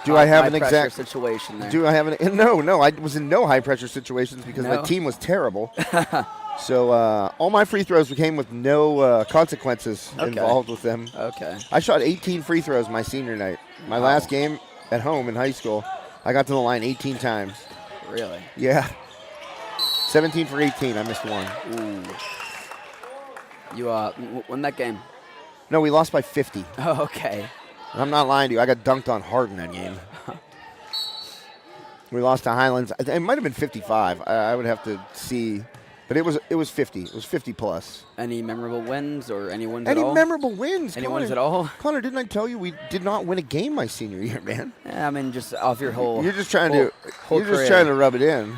Do I have an exact
situation there?
Do I have an? No. I was in no high-pressure situations because my team was terrible. So all my free throws came with no consequences involved with them.
Okay.
I shot 18 free throws my senior night. My last game at home in high school, I got to the line 18 times.
Really?
Yeah. 17 for 18. I missed one.
Ooh. You won that game?
No, we lost by 50.
Oh, okay.
I'm not lying to you. I got dunked on hard in that game. We lost to Highlands. It might have been 55. I would have to see. But it was 50. It was 50 plus.
Any memorable wins or any wins at all?
Any memorable wins?
Any wins at all?
Connor, didn't I tell you we did not win a game my senior year, man?
Yeah, I mean, just off your whole.
You're just trying
whole
just trying to rub it in.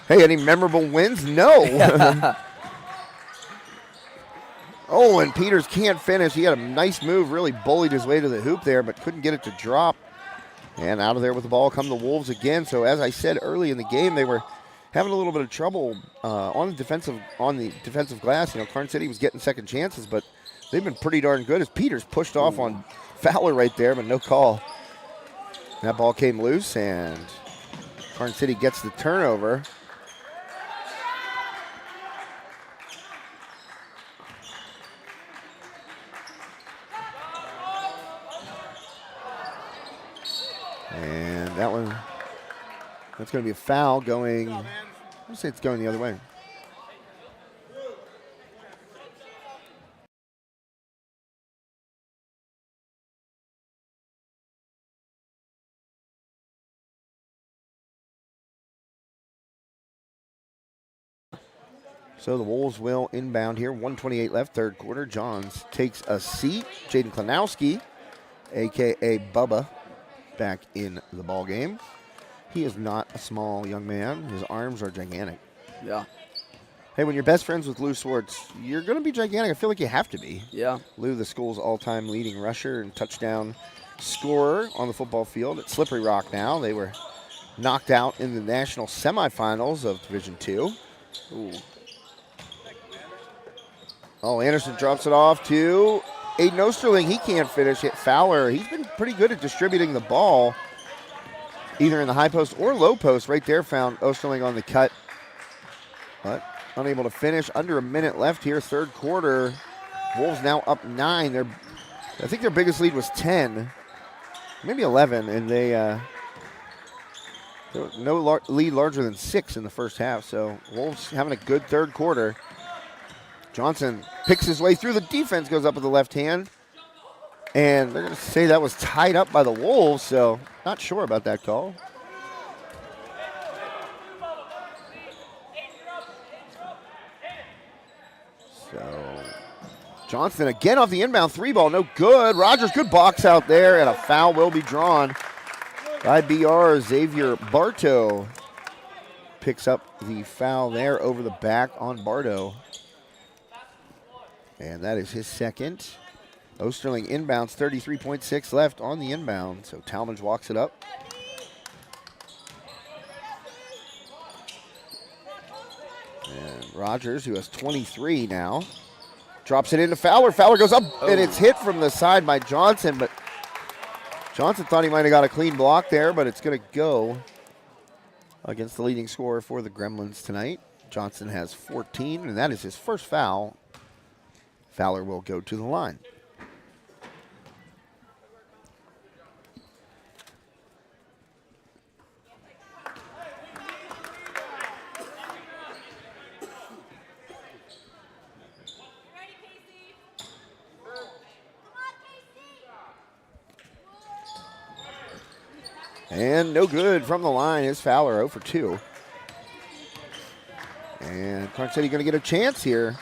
Hey, any memorable wins? No. Oh, and Peters can't finish. He had a nice move, really bullied his way to the hoop there, but couldn't get it to drop. And out of there with the ball come the Wolves again. So as I said early in the game, they were having a little bit of trouble on the defensive glass. You know, Karns City was getting second chances, but they've been pretty darn good as Peters pushed off on Fowler right there, but no call. That ball came loose, and Karns City gets the turnover. And that's going to be a foul going, I'll say it's going the other way. So the Wolves will inbound here. 1:28 left, third quarter. Johns takes a seat. Jaden Klanowski, a.k.a. Bubba, back in the ball game. He is not a small young man. His arms are gigantic.
Yeah.
Hey, when you're best friends with Lou Swartz, you're going to be gigantic. I feel like you have to be.
Yeah.
Lou, the school's all-time leading rusher and touchdown scorer on the football field at Slippery Rock now. They were knocked out in the national semifinals of Division II.
Ooh.
Oh, Anderson drops it off to Aiden Osterling. He can't finish. Hit Fowler. He's been pretty good at distributing the ball, either in the high post or low post. Right there, found Osterling on the cut, but unable to finish. Under a minute left here, third quarter. Wolves now up 9. I think their biggest lead was 10. maybe 11, and there was no lead larger than 6 in the first half. So Wolves having a good third quarter. Johnson picks his way through. The defense goes up with the left hand. And they're going to say that was tied up by the Wolves, so not sure about that call. So Johnson again off the inbound 3 ball, no good. Rogers, good box out there, and a foul will be drawn by BR. Xavier Bartow picks up the foul there over the back on Bartow. And that is his second. Osterling inbounds, 33.6 left on the inbound. So Talmadge walks it up. And Rogers, who has 23 now, drops it into Fowler. Fowler goes up, and it's hit from the side by Johnson, but Johnson thought he might have got a clean block there, but it's going to go against the leading scorer for the Gremlins tonight. Johnson has 14, and that is his first foul. Fowler will go to the line. And no good from the line is Fowler, 0 for 2. And Karns City going to get a chance here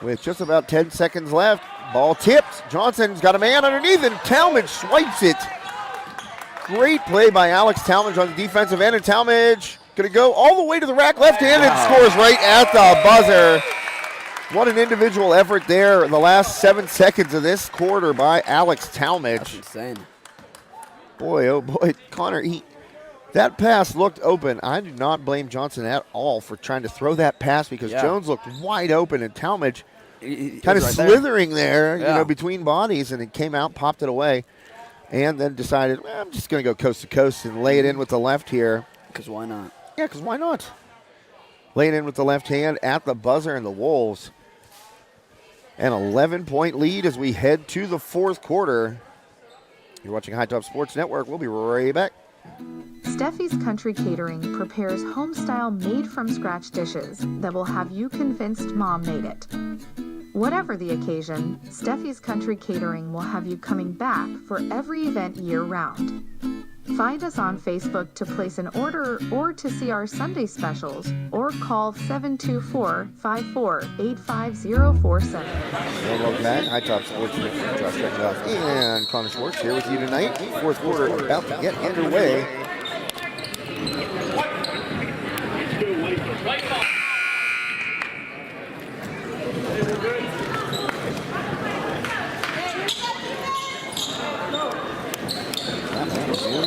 with just about 10 seconds left. Ball tipped. Johnson's got a man underneath, and Talmadge swipes it. Great play by Alex Talmadge on the defensive end, and Talmadge going to go all the way to the rack left-handed and scores right at the buzzer. What an individual effort there in the last 7 seconds of this quarter by Alex Talmadge.
That's insane.
Boy, oh boy, Connor, that pass looked open. I do not blame Johnson at all for trying to throw that pass because Jones looked wide open, and Talmadge kind of right slithering there, you know, between bodies, and it came out, popped it away, and then decided, well, I'm just going to go coast to coast and lay it in with the left here.
Because why not?
Yeah, because why not? Lay it in with the left hand at the buzzer, and the Wolves an 11-point lead as we head to the fourth quarter. You're watching High Top Sports Network. We'll be right back.
Steffi's Country Catering prepares home-style made-from-scratch dishes that will have you convinced Mom made it. Whatever the occasion, Steffi's Country Catering will have you coming back for every event year-round. Find us on Facebook to place an order or to see our Sunday specials, or call 724-54-85047.
And welcome back. High Top Sports Network. Josh Reckloff and Connor Schwartz here with you tonight. Fourth quarter about to get underway.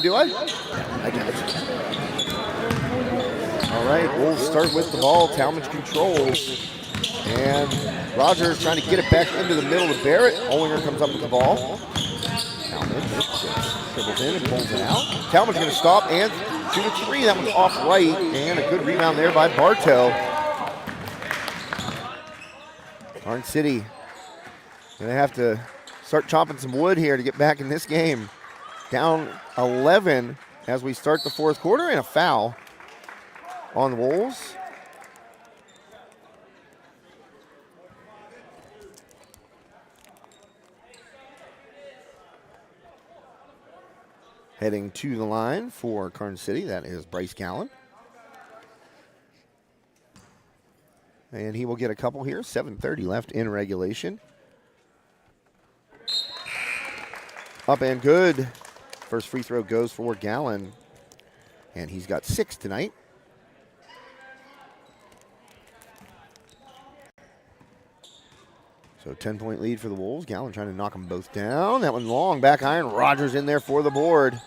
Do I? I got it. All right, Wolves start with the ball. Talmadge controls. And Rogers trying to get it back into the middle to Barrett. Ollinger comes up with the ball. Talmadge dribbles in and pulls it out. Talmadge going to stop and shoot a 3. That one's off right. And a good rebound there by Bartow. Karns City going to have to start chopping some wood here to get back in this game. Down 11 as we start the fourth quarter, and a foul on the Wolves. Heading to the line for Karns City, that is Bryce Gallen. And he will get a couple here, 7:30 left in regulation. Up and good. First free throw goes for Gallen, and he's got 6 tonight. So 10-point lead for the Wolves. Gallen trying to knock them both down. That one long, back iron. Rogers in there for the board.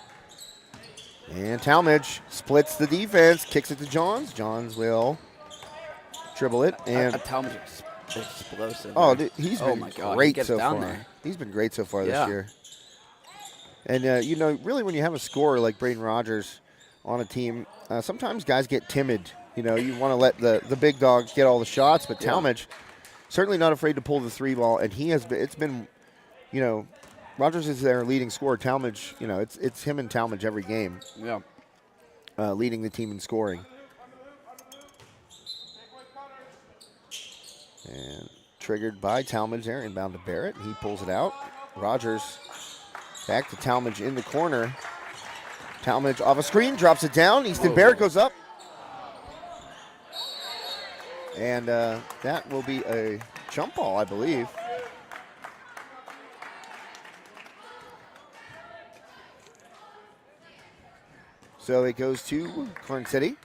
And Talmadge splits the defense, kicks it to Johns. Johns will dribble it. And
Talmadge is explosive.
Oh, he's been
my God.
great
He gets
so
down
far.
there.
He's been great so far this year. And, you know, really when you have a scorer like Braden Rogers on a team, sometimes guys get timid. You know, you want to let the big dogs get all the shots, but Talmadge certainly not afraid to pull the 3 ball, and he has been, it's been, you know, Rogers is their leading scorer. Talmadge, it's him and Talmadge every game.
Yeah.
Leading the team in scoring. And triggered by Talmadge there, inbound to Barrett. He pulls it out. Rogers back to Talmadge in the corner. Talmadge off a screen, drops it down. Easton Barrett goes up. And that will be a jump ball, I believe. So it goes to Karns City.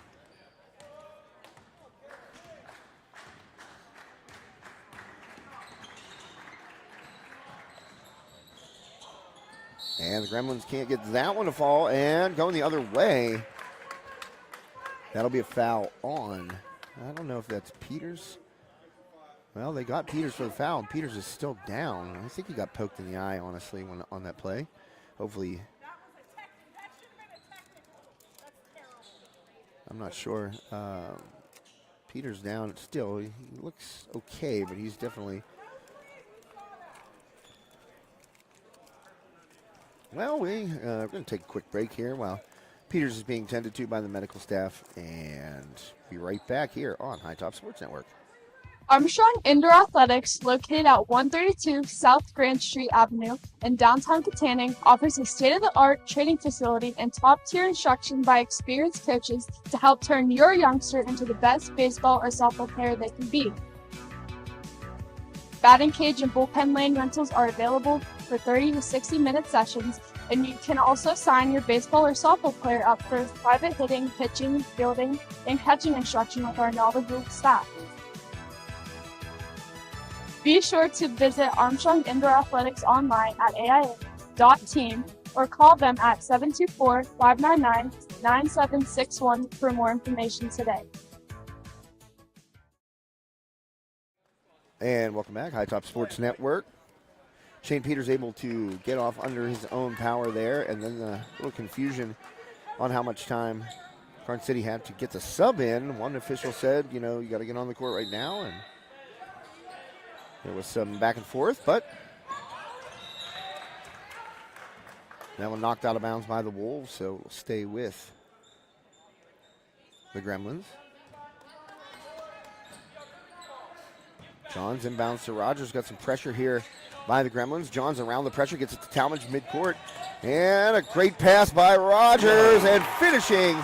And the Gremlins can't get that one to fall, and going the other way. That'll be a foul on. I don't know if that's Peters. Well, they got Peters for the foul, and Peters is still down. I think he got poked in the eye, honestly, on that play. Hopefully. I'm not sure. Peters down still. He looks okay, but he's definitely... Well, we're going to take a quick break here while Peters is being tended to by the medical staff, and be right back here on High Top Sports Network.
Armstrong Indoor Athletics, located at 132 South Grand Street Avenue in downtown Katanning, offers a state-of-the-art training facility and top-tier instruction by experienced coaches to help turn your youngster into the best baseball or softball player they can be. Batting cage and bullpen lane rentals are available for 30 to 60-minute sessions, and you can also sign your baseball or softball player up for private hitting, pitching, fielding, and catching instruction with our knowledgeable staff. Be sure to visit Armstrong Indoor Athletics online at aia.team or call them at 724-599-9761 for more information today.
And welcome back, High Top Sports Network. Shane Peters able to get off under his own power there, and then a little confusion on how much time Karns City had to get the sub in. One official said, you got to get on the court right now, and there was some back and forth, but that one knocked out of bounds by the Wolves, so we'll stay with the Gremlins. Johns inbounds to Rogers, got some pressure here by the Gremlins. Johns around the pressure, gets it to Talmadge midcourt, and a great pass by Rogers, and finishing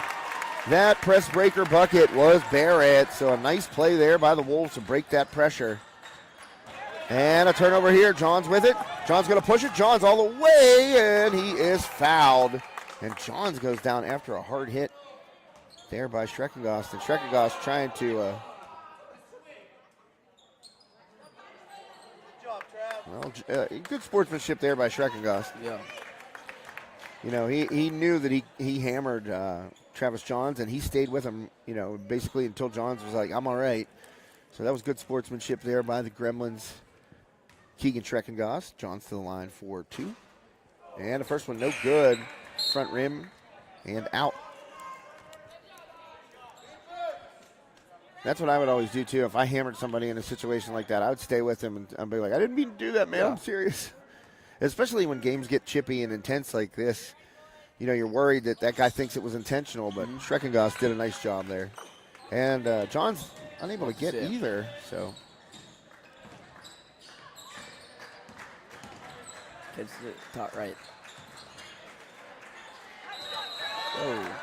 that press breaker bucket was Barrett. So a nice play there by the Wolves to break that pressure. And a turnover here. Johns with it. Johns going to push it. Johns all the way, and he is fouled. And Johns goes down after a hard hit there by Schreckengost. And Schreckengost trying to... good sportsmanship there by Schreckengost.
Yeah.
He knew that he hammered Travis Johns, and he stayed with him, basically until Johns was like, I'm all right. So that was good sportsmanship there by the Gremlins. Keegan Schreckengost, Johns to the line for two. And the first one, no good. Front rim and out. That's what I would always do, too. If I hammered somebody in a situation like that, I would stay with him and I'd be like, I didn't mean to do that, man. I'm serious. Especially when games get chippy and intense like this. You're worried that guy thinks it was intentional, but Schreckengost did a nice job there. And John's unable to get either, so.
Kids to the top right. Oh.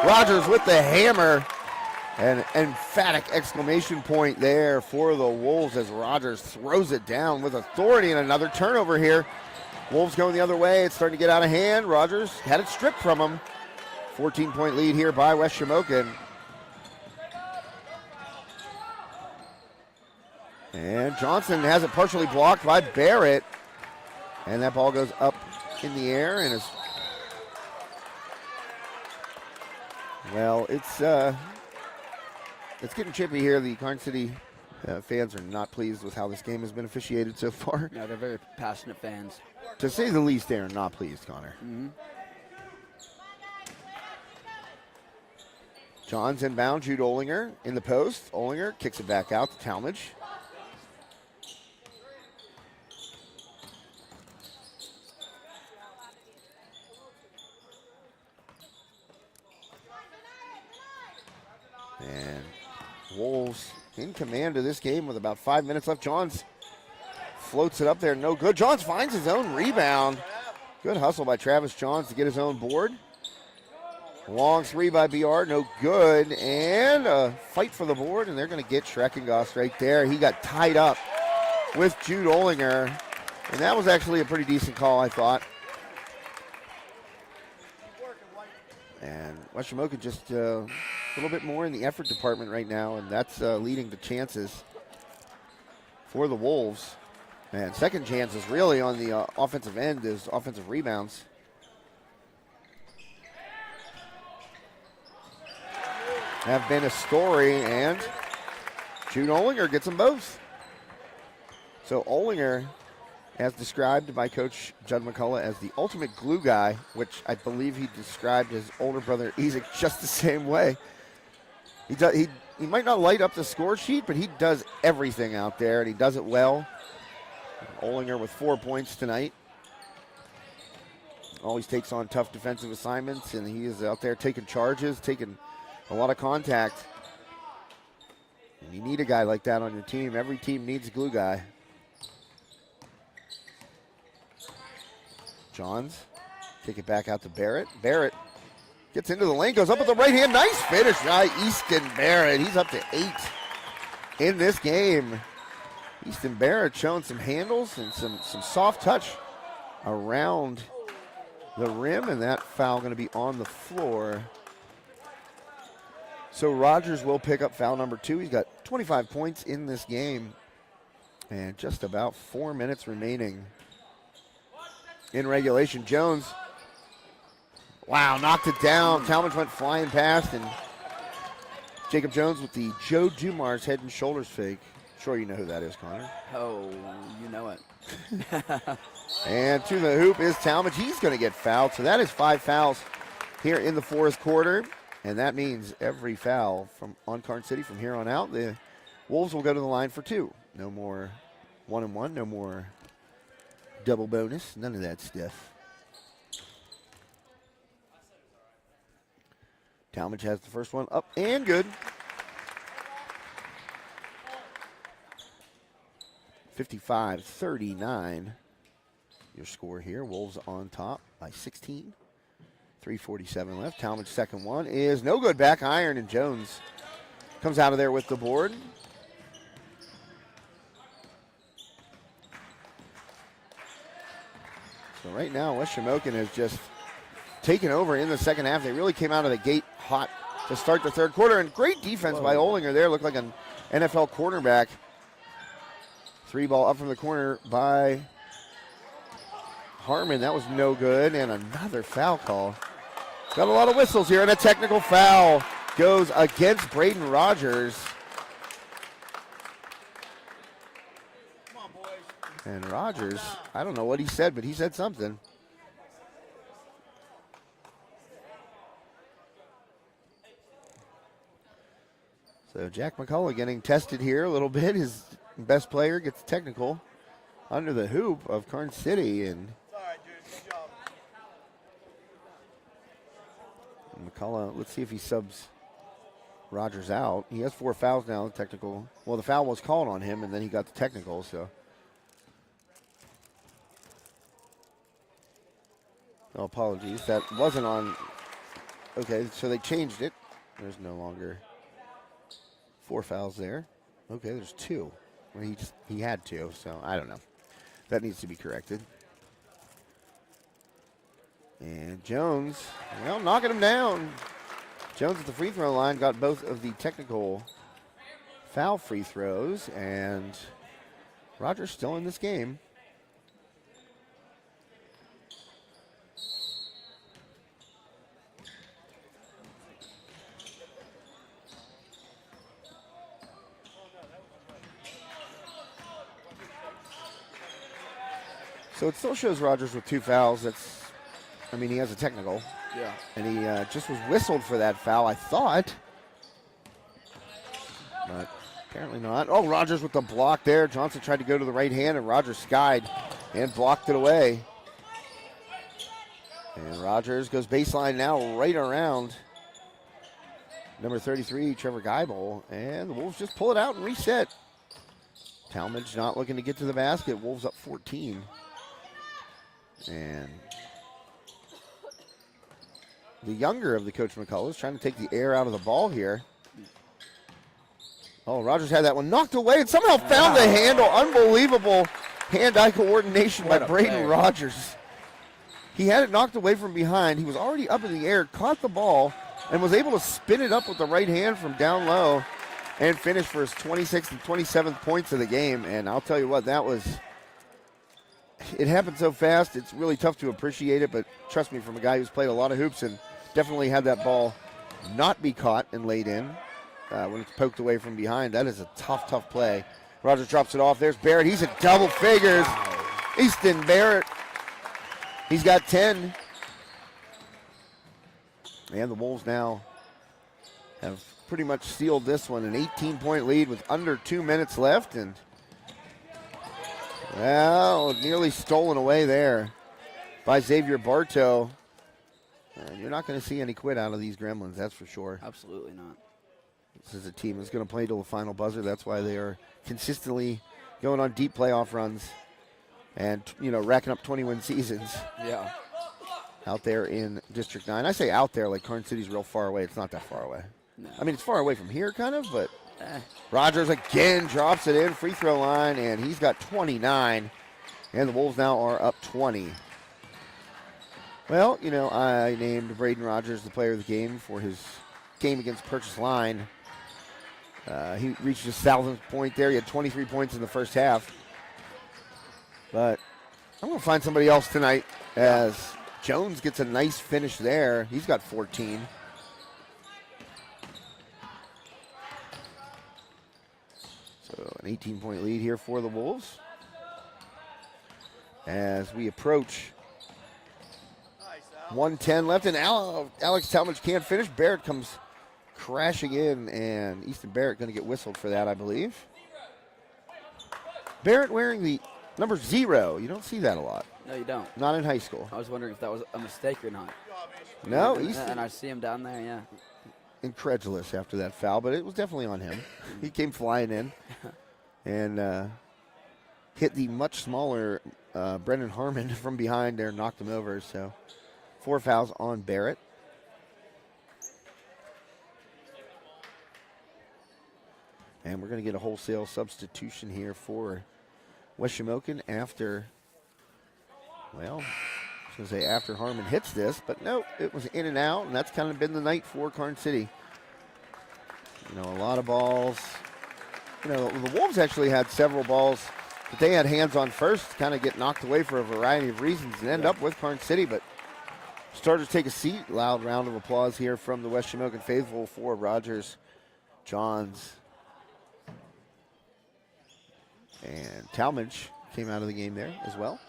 Rogers with the hammer. An emphatic exclamation point there for the Wolves as Rogers throws it down with authority, and another turnover here. Wolves going the other way. It's starting to get out of hand. Rogers had it stripped from him. 14-point lead here by West Shamokin. And Johnson has it partially blocked by Barrett. And that ball goes up in the air and is Well, it's getting chippy here. The Karns City fans are not pleased with how this game has been officiated so far.
Yeah, they're very passionate fans.
To say the least, they are not pleased, Connor.
Mm-hmm.
John's inbound, Jude Olinger in the post. Olinger kicks it back out to Talmadge. And Wolves in command of this game with about 5 minutes left. Johns floats it up there, no good. Johns finds his own rebound. Good hustle by Travis Johns to get his own board. Long three by BR, no good. And a fight for the board, and they're going to get Schreckengoss right there. He got tied up with Jude Olinger, and that was actually a pretty decent call, I thought. And West Shamokin just a little bit more in the effort department right now, and that's leading to chances for the Wolves. And second chances really on the offensive end is offensive rebounds. Have been a story, and Jude Olinger gets them both. So Olinger, as described by Coach Judd McCullough as the ultimate glue guy, which I believe he described his older brother Isaac just the same way. He might not light up the score sheet, but he does everything out there, and he does it well. Olinger with 4 points tonight. Always takes on tough defensive assignments, and he is out there taking charges, taking a lot of contact. And you need a guy like that on your team. Every team needs a glue guy. Johns kick it back out to Barrett. Barrett gets into the lane, goes up with the right hand. Nice finish by Easton Barrett. He's up to 8 in this game. Easton Barrett showing some handles and some soft touch around the rim, and that foul going to be on the floor. So Rogers will pick up foul number 2. He's got 25 points in this game, and just about 4 minutes remaining in regulation. Jones, wow, knocked it down. Talmadge went flying past, and Jacob Jones with the Joe Dumars head and shoulders fake. Sure you know who that is, Connor.
Oh, you know it.
And to the hoop is Talmadge. He's going to get fouled. So that is 5 fouls here in the fourth quarter. And that means every foul on Karns City from here on out, the Wolves will go to the line for 2. No more 1-and-1, no more double bonus, none of that stuff. Talmadge has the first one up and good. 55-39, your score here. Wolves on top by 16. 3:47 left. Talmadge's second one is no good. Back iron, and Jones comes out of there with the board. So right now, West Shamokin has just taken over in the second half. They really came out of the gate hot to start the third quarter, and great defense by Olinger there. Looked like an NFL cornerback. 3 ball up from the corner by Harmon. That was no good, and another foul call. Got a lot of whistles here, and a technical foul goes against Braden Rogers.
Come on, boys.
And Rogers, I don't know what he said, but he said something. So Jack McCullough getting tested here a little bit. His best player gets technical under the hoop of Karns City, and
All right, dude. Good job.
McCullough, let's see if he subs Rogers out. He has 4 fouls now, technical. Well, the foul was called on him, and then he got the technical, so. Oh, apologies. That wasn't on. Okay, so they changed it. There's no longer 4 fouls there. Okay, there's 2. Well, he had 2, so I don't know. That needs to be corrected. And Jones, well, knocking him down. Jones at the free throw line got both of the technical foul free throws, and Rogers still in this game. So it still shows Rogers with 2 fouls. He has a technical.
Yeah.
And he just was whistled for that foul, I thought. But apparently not. Oh, Rogers with the block there. Johnson tried to go to the right hand, and Rogers skied and blocked it away. And Rogers goes baseline now right around number 33, Trevor Geibel. And the Wolves just pull it out and reset. Talmadge not looking to get to the basket. Wolves up 14. And the younger of the Coach McCullough is trying to take the air out of the ball here. Oh, Rogers had that one knocked away and somehow found the handle. Unbelievable hand-eye coordination by Braden Rogers. He had it knocked away from behind. He was already up in the air, caught the ball, and was able to spin it up with the right hand from down low and finish for his 26th and 27th points of the game. And I'll tell you what, it happened so fast, it's really tough to appreciate it, but trust me, from a guy who's played a lot of hoops and definitely had that ball not be caught and laid in when it's poked away from behind, that is a tough play. Rogers drops it off. There's Barrett. He's at double figures. Easton Barrett. He's got 10. And the Wolves now have pretty much sealed this one. An 18-point lead with under 2 minutes left. And, well, nearly stolen away there by Xavier Bartow. And you're not going to see any quit out of these Gremlins, that's for sure.
Absolutely not.
This is a team that's going to play till the final buzzer. That's why they are consistently going on deep playoff runs and, racking up 20-win seasons.
Yeah.
Out there in District 9. I say out there like Karns City's real far away. It's not that far away.
No.
It's far away from here kind of, but Rogers again drops it in, free throw line, and he's got 29. And the Wolves now are up 20. Well, I named Braden Rogers the player of the game for his game against Purchase Line. He reached his 1,000th point there. He had 23 points in the first half. But I'm going to find somebody else tonight as Jones gets a nice finish there. He's got 14. So an 18-point lead here for the Wolves. As we approach 1:10 left, and Alex Talmadge can't finish. Barrett comes crashing in, and Easton Barrett going to get whistled for that, I believe. Barrett wearing the number 0. You don't see that a lot.
No, you don't.
Not in high school.
I was wondering if that was a mistake or not.
No, Easton.
And I see him down there, yeah.
Incredulous after that foul, but it was definitely on him. He came flying in and hit the much smaller Brendan Harmon from behind there, knocked him over. So 4 fouls on Barrett. And we're going to get a wholesale substitution here for West Shamokin after, well, I was going to say after Harmon hits this, but no, it was in and out, and that's kind of been the night for Karns City. A lot of balls. The Wolves actually had several balls that they had hands on first, kind of get knocked away for a variety of reasons and end up with Karns City, but starters take a seat. Loud round of applause here from the West Shamokin faithful for Rogers, Johns, and Talmadge came out of the game there as well.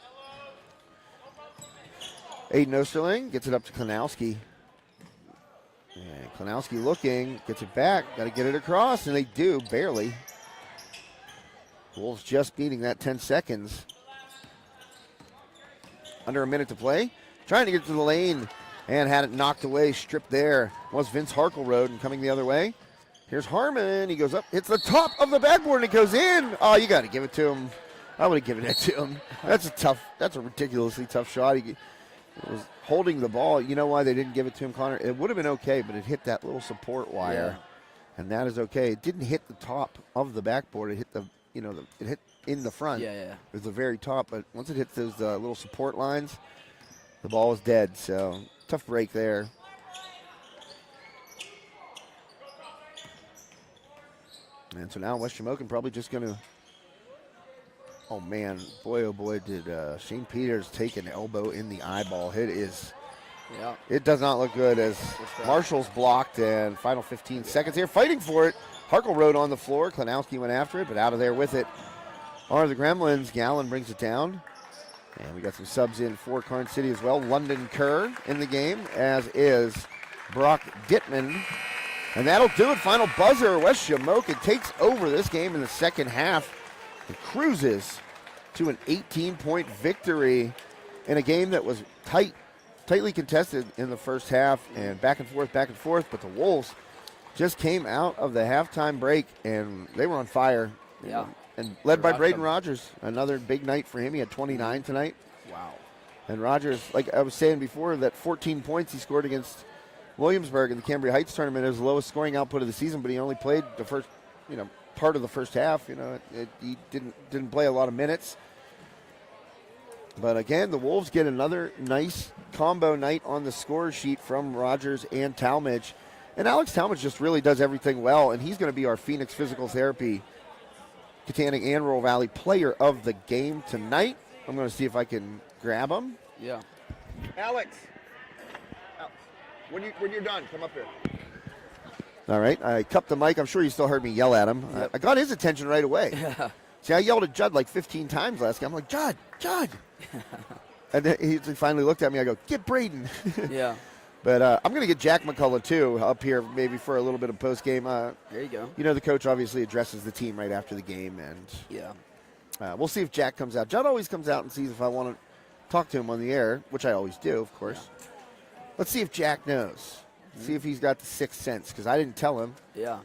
Aiden Osterling gets it up to Klanowski. And Klanowski looking, gets it back, got to get it across, and they do, barely. Wolves just beating that 10 seconds. Under a minute to play. Trying to get to the lane and had it knocked away, stripped there. Was Vince Harkleroad and coming the other way. Here's Harmon. He goes up, hits the top of the backboard, and it goes in. Oh, you got to give it to him. I would have given it to him. That's a ridiculously tough shot. He was holding the ball. You know why they didn't give it to him, Connor? It would have been okay, but it hit that little support wire, and that is okay. It didn't hit the top of the backboard. It hit it hit in the front.
Yeah.
It was the very top, but once it hits those little support lines, the ball is dead. So tough break there. And so now West Shamokin probably just going to, oh man, boy, oh boy, did Shane Peters take an elbow in the eyeball. It does not look good as Marshall's blocked, and final 15 seconds here, fighting for it. Harkleroad on the floor. Klanowski went after it, but out of there with it are the Gremlins. Gallen brings it down. And we got some subs in for Karns City as well. London Kerr in the game, as is Brock Dittman. And that'll do it. Final buzzer. West Shamokin takes over this game in the second half and cruises to an 18-point victory in a game that was tightly contested in the first half and back and forth. But the Wolves just came out of the halftime break, and they were on fire.
Yeah.
And led by Braden
them.
Rogers. Another big night for him. He had 29 tonight.
Wow.
And Rogers, like I was saying before, that 14 points he scored against Williamsburg in the Cambria Heights tournament is the lowest scoring output of the season, but he only played the first, part of the first half. He didn't play a lot of minutes. But again, the Wolves get another nice combo night on the score sheet from Rogers and Talmadge. And Alex Talmadge just really does everything well, and he's going to be our Phoenix Physical Therapy Katanning and Rural Valley player of the game tonight. I'm going to see if I can grab him.
Yeah.
Alex, when you're done, come up here. All right, I cupped the mic. I'm sure you still heard me yell at him.
Yep.
I got his attention right away.
Yeah.
See, I yelled at Judd like 15 times last game. I'm like, Judd. And then he finally looked at me. I go, get Braden.
Yeah.
But I'm going to get Jack McCullough, too, up here maybe for a little bit of post-game.
There you go.
The coach obviously addresses the team right after the game. And
Yeah.
we'll see if Jack comes out. Judd always comes out and sees if I want to talk to him on the air, which I always do, of course.
Yeah.
Let's see if Jack knows. See if he's got the sixth sense, because I didn't tell him.
Yeah.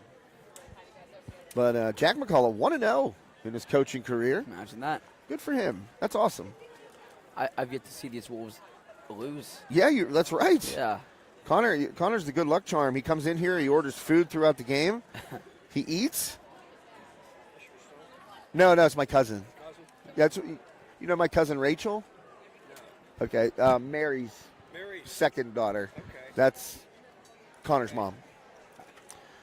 But Jack McCullough, 1-0 in his coaching career.
Imagine that.
Good for him. That's awesome.
I've yet to see these Wolves lose.
Yeah, that's right.
Yeah.
Connor's the good luck charm. He comes in here, he orders food throughout the game. He eats. No, it's my cousin. Yeah, my cousin Rachel? Okay, Mary's second daughter.
Okay.
That's Connor's mom.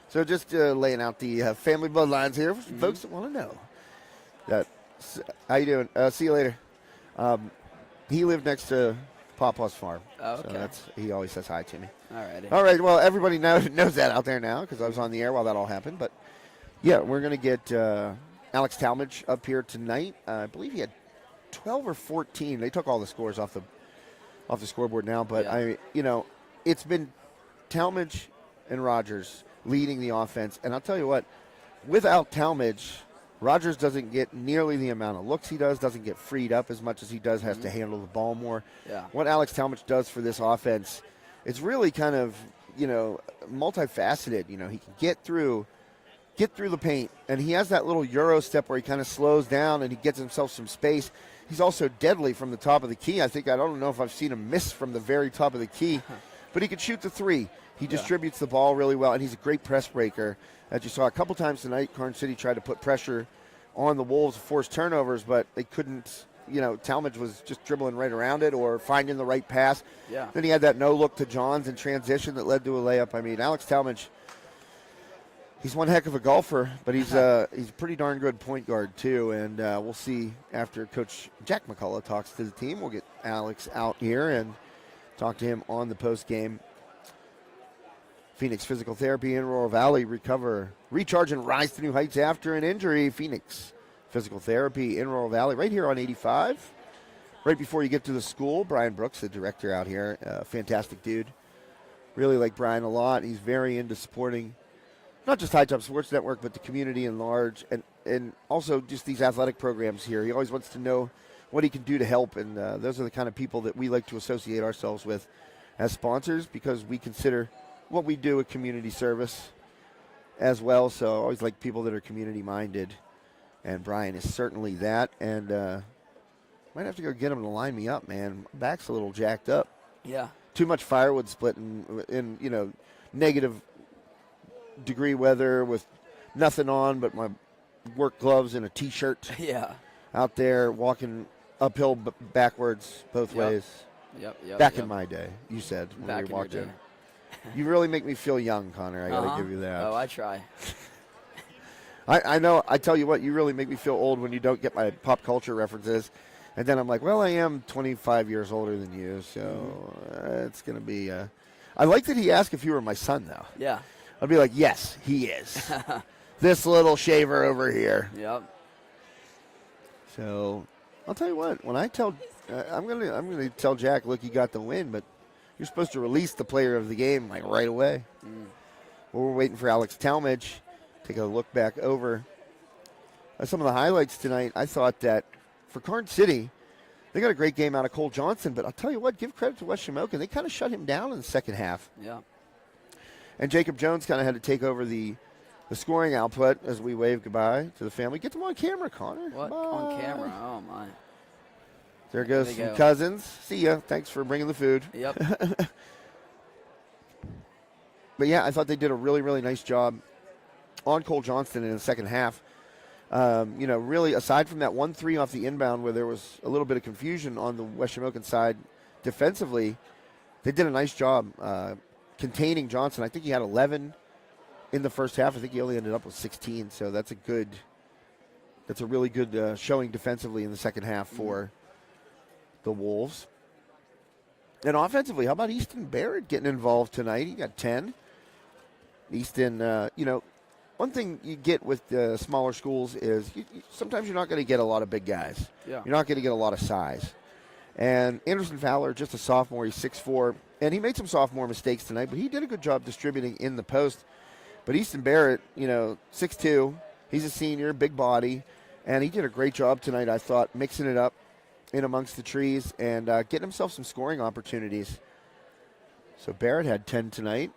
So just laying out the family bloodlines here for folks that want to know. How you doing? See you later. He lived next to Papa's farm.
Oh, okay.
So he always says hi to me.
Alrighty.
All right, well, everybody knows that out there now because I was on the air while that all happened. But, yeah, we're going to get Alex Talmadge up here tonight. I believe he had 12 or 14. They took all the scores off the scoreboard now. But,
Yeah.
It's been Talmadge and Rogers leading the offense. And I'll tell you what, without Talmadge, Rogers doesn't get nearly the amount of looks he doesn't get freed up as much as he does, has to handle the ball more.
Yeah.
What Alex Talmadge does for this offense, it's really kind of, multifaceted. He can get through the paint, and he has that little Euro step where he kind of slows down and he gets himself some space. He's also deadly from the top of the key. I don't know if I've seen him miss from the very top of the key, but he could shoot the three. He distributes the ball really well, and he's a great press breaker. As you saw a couple times tonight, Karns City tried to put pressure on the Wolves, force turnovers, but they couldn't. Talmadge was just dribbling right around it or finding the right pass.
Yeah.
Then he had that no-look to Johns in transition that led to a layup. I mean, Alex Talmadge, he's one heck of a golfer, but he's a pretty darn good point guard, too. And we'll see after Coach Jack McCullough talks to the team. We'll get Alex out here and talk to him on the post-game. Phoenix Physical Therapy in Rural Valley, recharge and rise to new heights after an injury. Phoenix Physical Therapy in Rural Valley, right here on 85. Right before you get to the school, Brian Brooks, the director out here, fantastic dude. Really like Brian a lot. He's very into supporting not just High Top Sports Network, but the community in large, and also just these athletic programs here. He always wants to know what he can do to help, and those are the kind of people that we like to associate ourselves with as sponsors because we consider what we do a community service as well. So I always like people that are community minded, and Brian is certainly that. And might have to go get him to line me up, man. My back's a little jacked up.
Yeah.
Too much firewood splitting in negative degree weather with nothing on but my work gloves and a t-shirt.
Yeah.
Out there walking uphill backwards both ways.
Yep.
Back in my day, you said when
Back
we
in your
walked
day.
in. You really make me feel young, Connor. I got to give you that.
Oh, I try.
I know. I tell you what, you really make me feel old when you don't get my pop culture references. And then I'm like, well, I am 25 years older than you, so it's going to be I like that he asked if you were my son, though.
Yeah.
I'd be like, yes, he is. This little shaver over here.
Yep.
So I'll tell you what, when I tell I'm gonna tell Jack, look, you got the win, but you're supposed to release the player of the game like right away. Well, we're waiting for Alex Talmadge. Take a look back over some of the highlights tonight. I thought that for Karns City, they got a great game out of Cole Johnson, but I'll tell you what, give credit to West Shamokin. They kind of shut him down in the second half.
Yeah.
And Jacob Jones kind of had to take over the scoring output as we wave goodbye to the family. Get them on camera, Connor.
What?
Bye.
On camera? Oh, my.
There goes
There
some
they go.
cousins. See ya. Thanks for bringing the food.
Yep.
But, yeah, I thought they did a really, really nice job on Cole Johnston in the second half. Really, aside from that 1-3 off the inbound where there was a little bit of confusion on the West Shamokin side defensively, they did a nice job containing Johnson. I think he had 11 in the first half. I think he only ended up with 16, so that's a really good showing defensively in the second half for the Wolves. And offensively, how about Easton Barrett getting involved tonight? He got 10. Easton, one thing you get with the smaller schools is sometimes you're not going to get a lot of big guys.
Yeah.
You're not going to get a lot of size. And Anderson Fowler, just a sophomore, he's 6'4", and he made some sophomore mistakes tonight, but he did a good job distributing in the post. But Easton Barrett, 6'2", he's a senior, big body, and he did a great job tonight, I thought, mixing it up in amongst the trees and getting himself some scoring opportunities. So Barrett had 10 tonight.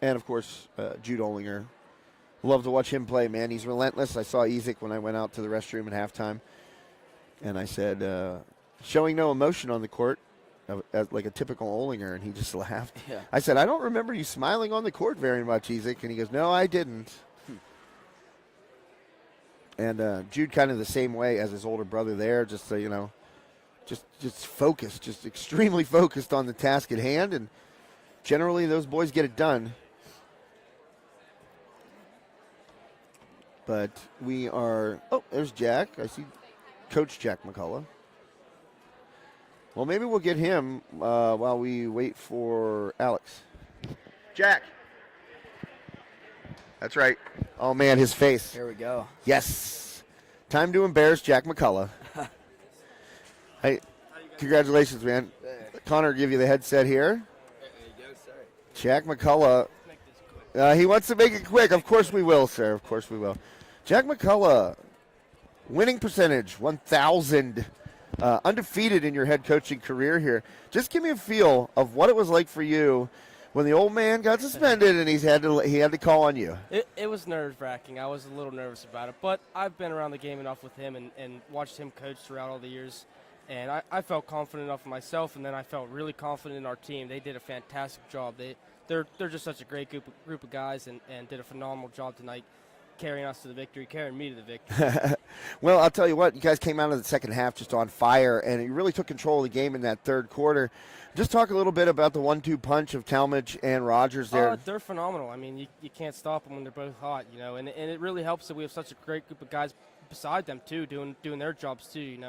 And, of course, Jude Olinger. Love to watch him play, man. He's relentless. I saw Ezek when I went out to the restroom at halftime. And I said, showing no emotion on the court, like a typical Olinger, and he just laughed.
Yeah.
I said, I don't remember you smiling on the court very much, Ezek. And he goes, no, I didn't. And Jude kind of the same way as his older brother there, just so, just focused, just extremely focused on the task at hand. And generally those boys get it done. But we are, there's Jack. I see Coach Jack McCullough. Well, maybe we'll get him while we wait for Alex. Jack. That's right. Oh, man, his face.
Here we go.
Yes. Time to embarrass Jack McCullough. Hey, congratulations, man. Connor, give you the headset here.
There you go, sir.
Jack McCullough. He wants to make it quick. Of course we will, sir. Of course we will. Jack McCullough, winning percentage, 1,000. Undefeated in your head coaching career here. Just give me a feel of what it was like for you when the old man got suspended and he had to call on you.
It was nerve-wracking. I was a little nervous about it, but I've been around the game enough with him and watched him coach throughout all the years, and I felt confident enough in myself, and then I felt really confident in our team. They did a fantastic job. They're just such a great group of guys and did a phenomenal job tonight carrying us to the victory, carrying me to the victory.
Well, I'll tell you what, you guys came out of the second half just on fire, and you really took control of the game in that third quarter. Just talk a little bit about the 1-2 punch of Talmadge and Rogers there.
They're phenomenal. I mean, you can't stop them when they're both hot, and it really helps that we have such a great group of guys beside them, too, doing their jobs, too,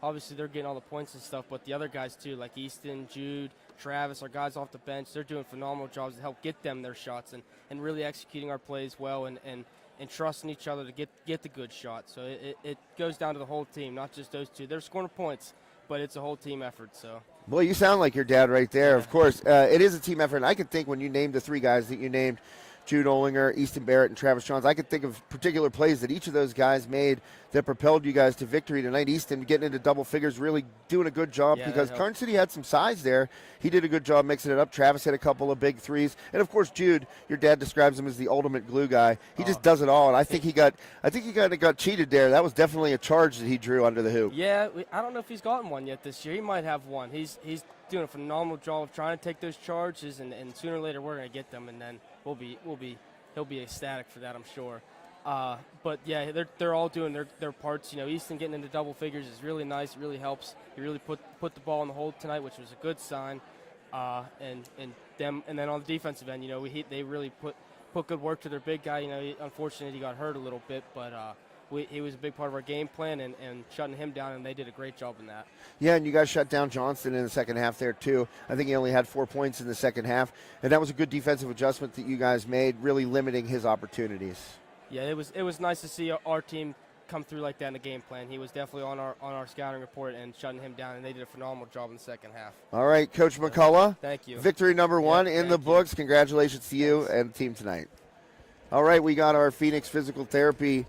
Obviously, they're getting all the points and stuff, but the other guys, too, like Easton, Jude, Travis, our guys off the bench, they're doing phenomenal jobs to help get them their shots and really executing our plays well and trusting each other to get the good shot. So it goes down to the whole team, not just those two. They're scoring points, but it's a whole team effort. So.
Boy, you sound like your dad right there. Yeah. Of course, it is a team effort. And I can think when you named the three guys that you named, Jude Olinger, Easton Barrett, and Travis Johns, I could think of particular plays that each of those guys made that propelled you guys to victory tonight. Easton getting into double figures, really doing a good job because Karns City had some size there. He did a good job mixing it up. Travis had a couple of big threes. And, of course, Jude, your dad describes him as the ultimate glue guy. He just does it all, and I think he got cheated there. That was definitely a charge that he drew under the hoop.
Yeah, I don't know if he's gotten one yet this year. He might have one. He's doing a phenomenal job of trying to take those charges, and sooner or later we're going to get them, and then he'll be ecstatic for that, I'm sure. But yeah, they're all doing their parts. Easton getting into double figures is really nice. It really helps. He really put the ball in the hole tonight, which was a good sign. And then on the defensive end, they really put good work to their big guy. Unfortunately he got hurt a little bit, but he was a big part of our game plan and shutting him down, and they did a great job in that.
Yeah, and you guys shut down Johnston in the second half there too. I think he only had 4 points in the second half, and that was a good defensive adjustment that you guys made, really limiting his opportunities.
Yeah, it was nice to see our team come through like that in the game plan. He was definitely on our scouting report and shutting him down, and they did a phenomenal job in the second half.
All right, Coach McCullough.
Thank you.
Victory number 1 in the
thank you.
books. Congratulations to you and the team tonight. All right, we got our Phoenix Physical Therapy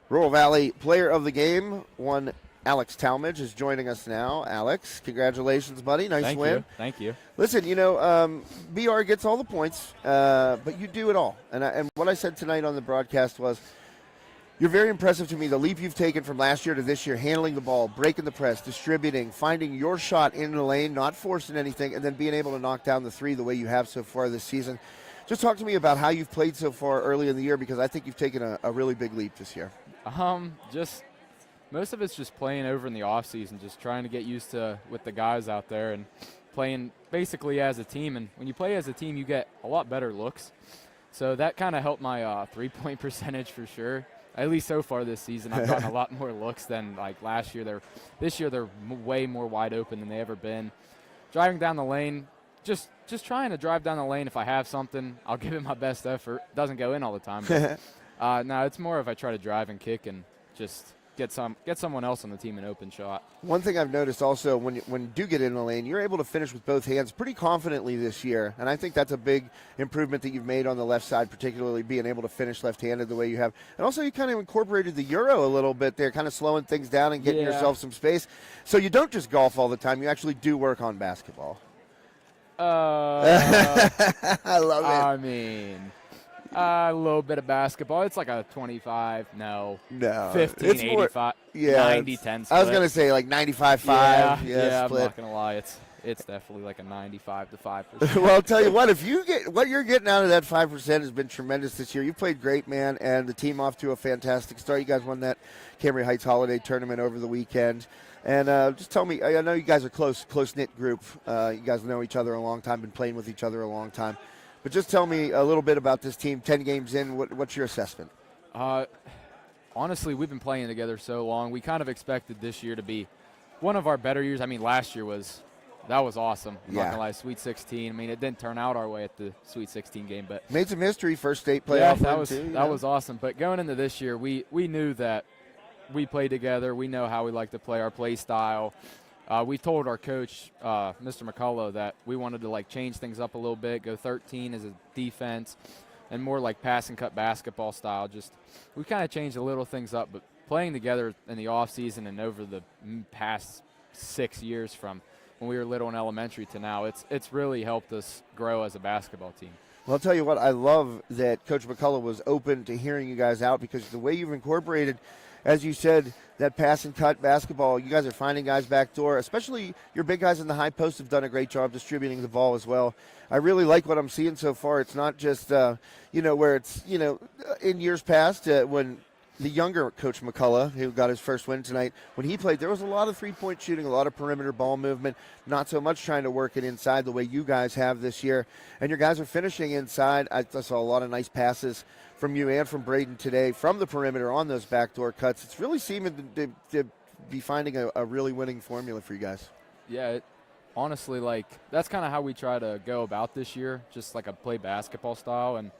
Rural Valley Player of the Game. One Alex Talmadge is joining us now. Alex, congratulations, buddy. Nice win.
Thank you.
Listen, BR gets all the points, but you do it all. And what I said tonight on the broadcast was, you're very impressive to me, the leap you've taken from last year to this year, handling the ball, breaking the press, distributing, finding your shot in the lane, not forcing anything, and then being able to knock down the three the way you have so far this season. Just talk to me about how you've played so far early in the year, because I think you've taken a really big leap this year.
Just most of it's just playing over in the off season, just trying to get used to with the guys out there and playing basically as a team. And when you play as a team, you get a lot better looks. So that kind of helped my 3-point percentage for sure. At least so far this season, I've gotten a lot more looks than like last year. This year they're way more wide open than they ever been. Driving down the lane, just trying to drive down the lane. If I have something, I'll give it my best effort. Doesn't go in all the time. But, no, it's more if I try to drive and kick and just get someone else on the team an open shot.
One thing I've noticed also, when you do get in the lane, you're able to finish with both hands pretty confidently this year, and I think that's a big improvement that you've made on the left side, particularly being able to finish left-handed the way you have. And also you kind of incorporated the Euro a little bit there, kind of slowing things down and getting yourself some space. So you don't just golf all the time, you actually do work on basketball. I love it.
I mean, a little bit of basketball. It's like a 25, no, 15,
it's
85,
more,
90, 10 split.
I was going to say like 95-5.
Yeah,
split.
I'm not going to lie. It's definitely like a 95 to 5%.
Well, I'll tell you what, if you get what you're getting out of that 5% has been tremendous this year. You played great, man, and the team off to a fantastic start. You guys won that Cambria Heights Holiday Tournament over the weekend. And just tell me, I know you guys are close-knit group. You guys know each other a long time, been playing with each other a long time. But just tell me a little bit about this team, 10 games in. What's your assessment?
Honestly, we've been playing together so long. We kind of expected this year to be one of our better years. I mean, last year was awesome. I'm not going to lie, Sweet 16. I mean, it didn't turn out our way at the Sweet 16 game. But
made some history, first state playoff.
Yeah, that was awesome. But going into this year, we knew that we play together. We know how we like to play, our play style. We told our coach, Mr. McCullough, that we wanted to like change things up a little bit, go 13 as a defense, and more like pass and cut basketball style. Just we kind of changed the little things up, but playing together in the off season and over the past 6 years from when we were little in elementary to now, it's really helped us grow as a basketball team.
Well, I'll tell you what, I love that Coach McCullough was open to hearing you guys out, because the way you've incorporated, as you said, that pass and cut basketball, you guys are finding guys back door, especially your big guys in the high post have done a great job distributing the ball as well. I really like what I'm seeing so far. It's not just, where it's, in years past when the younger Coach McCullough, who got his first win tonight, when he played, there was a lot of three-point shooting, a lot of perimeter ball movement, not so much trying to work it inside the way you guys have this year. And your guys are finishing inside. I saw a lot of nice passes from you and from Braden today from the perimeter on those backdoor cuts. It's really seeming to be finding a really winning formula for you guys.
Yeah, honestly, that's kind of how we try to go about this year, just like a play basketball style. And,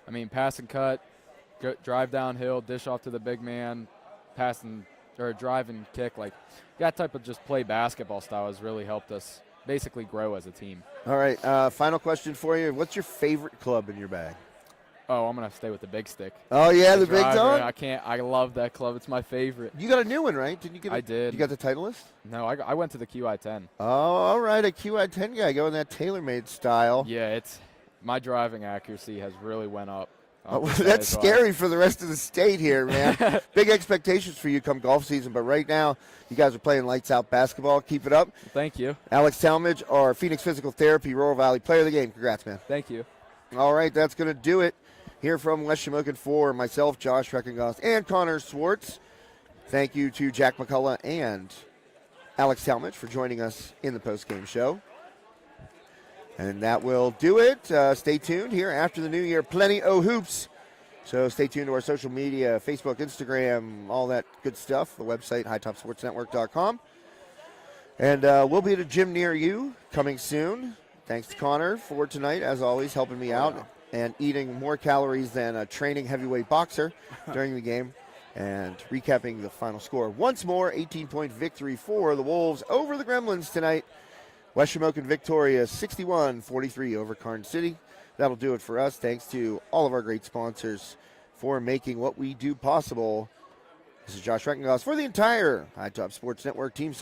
I mean, pass and cut, drive downhill, dish off to the big man, drive and kick. Like, that type of just play basketball style has really helped us basically grow as a team.
All right, final question for you. What's your favorite club in your bag?
Oh, I'm going to stay with the big stick.
Oh, yeah, the big dog?
I love that club. It's my favorite.
You got a new one, right? Didn't you get
I did.
You got the Titleist?
No, I went to the QI-10.
Oh, all right, a QI-10 guy going that tailor-made style.
Yeah, my driving accuracy has really went up.
That's scary for the rest of the state here, man. Big expectations for you come golf season, but right now you guys are playing lights-out basketball. Keep it up.
Thank you.
Alex Talmadge, our Phoenix Physical Therapy Rural Valley Player of the Game. Congrats, man.
Thank you.
All right, that's going to do it here from West Shamokin for myself, Josh Reckengoss, and Connor Swartz. Thank you to Jack McCullough and Alex Talmadge for joining us in the postgame show. And that will do it. Stay tuned here after the new year. Plenty of hoops. So stay tuned to our social media, Facebook, Instagram, all that good stuff. The website, hightopsportsnetwork.com. And we'll be at a gym near you coming soon. Thanks to Connor for tonight, as always, helping me out and eating more calories than a training heavyweight boxer during the game. And recapping the final score once more, 18-point victory for the Wolves over the Gremlins tonight. West Shamokin victorious 61-43 over Karns City. That'll do it for us. Thanks to all of our great sponsors for making what we do possible. This is Josh Reckengoss for the entire High Top Sports Network team.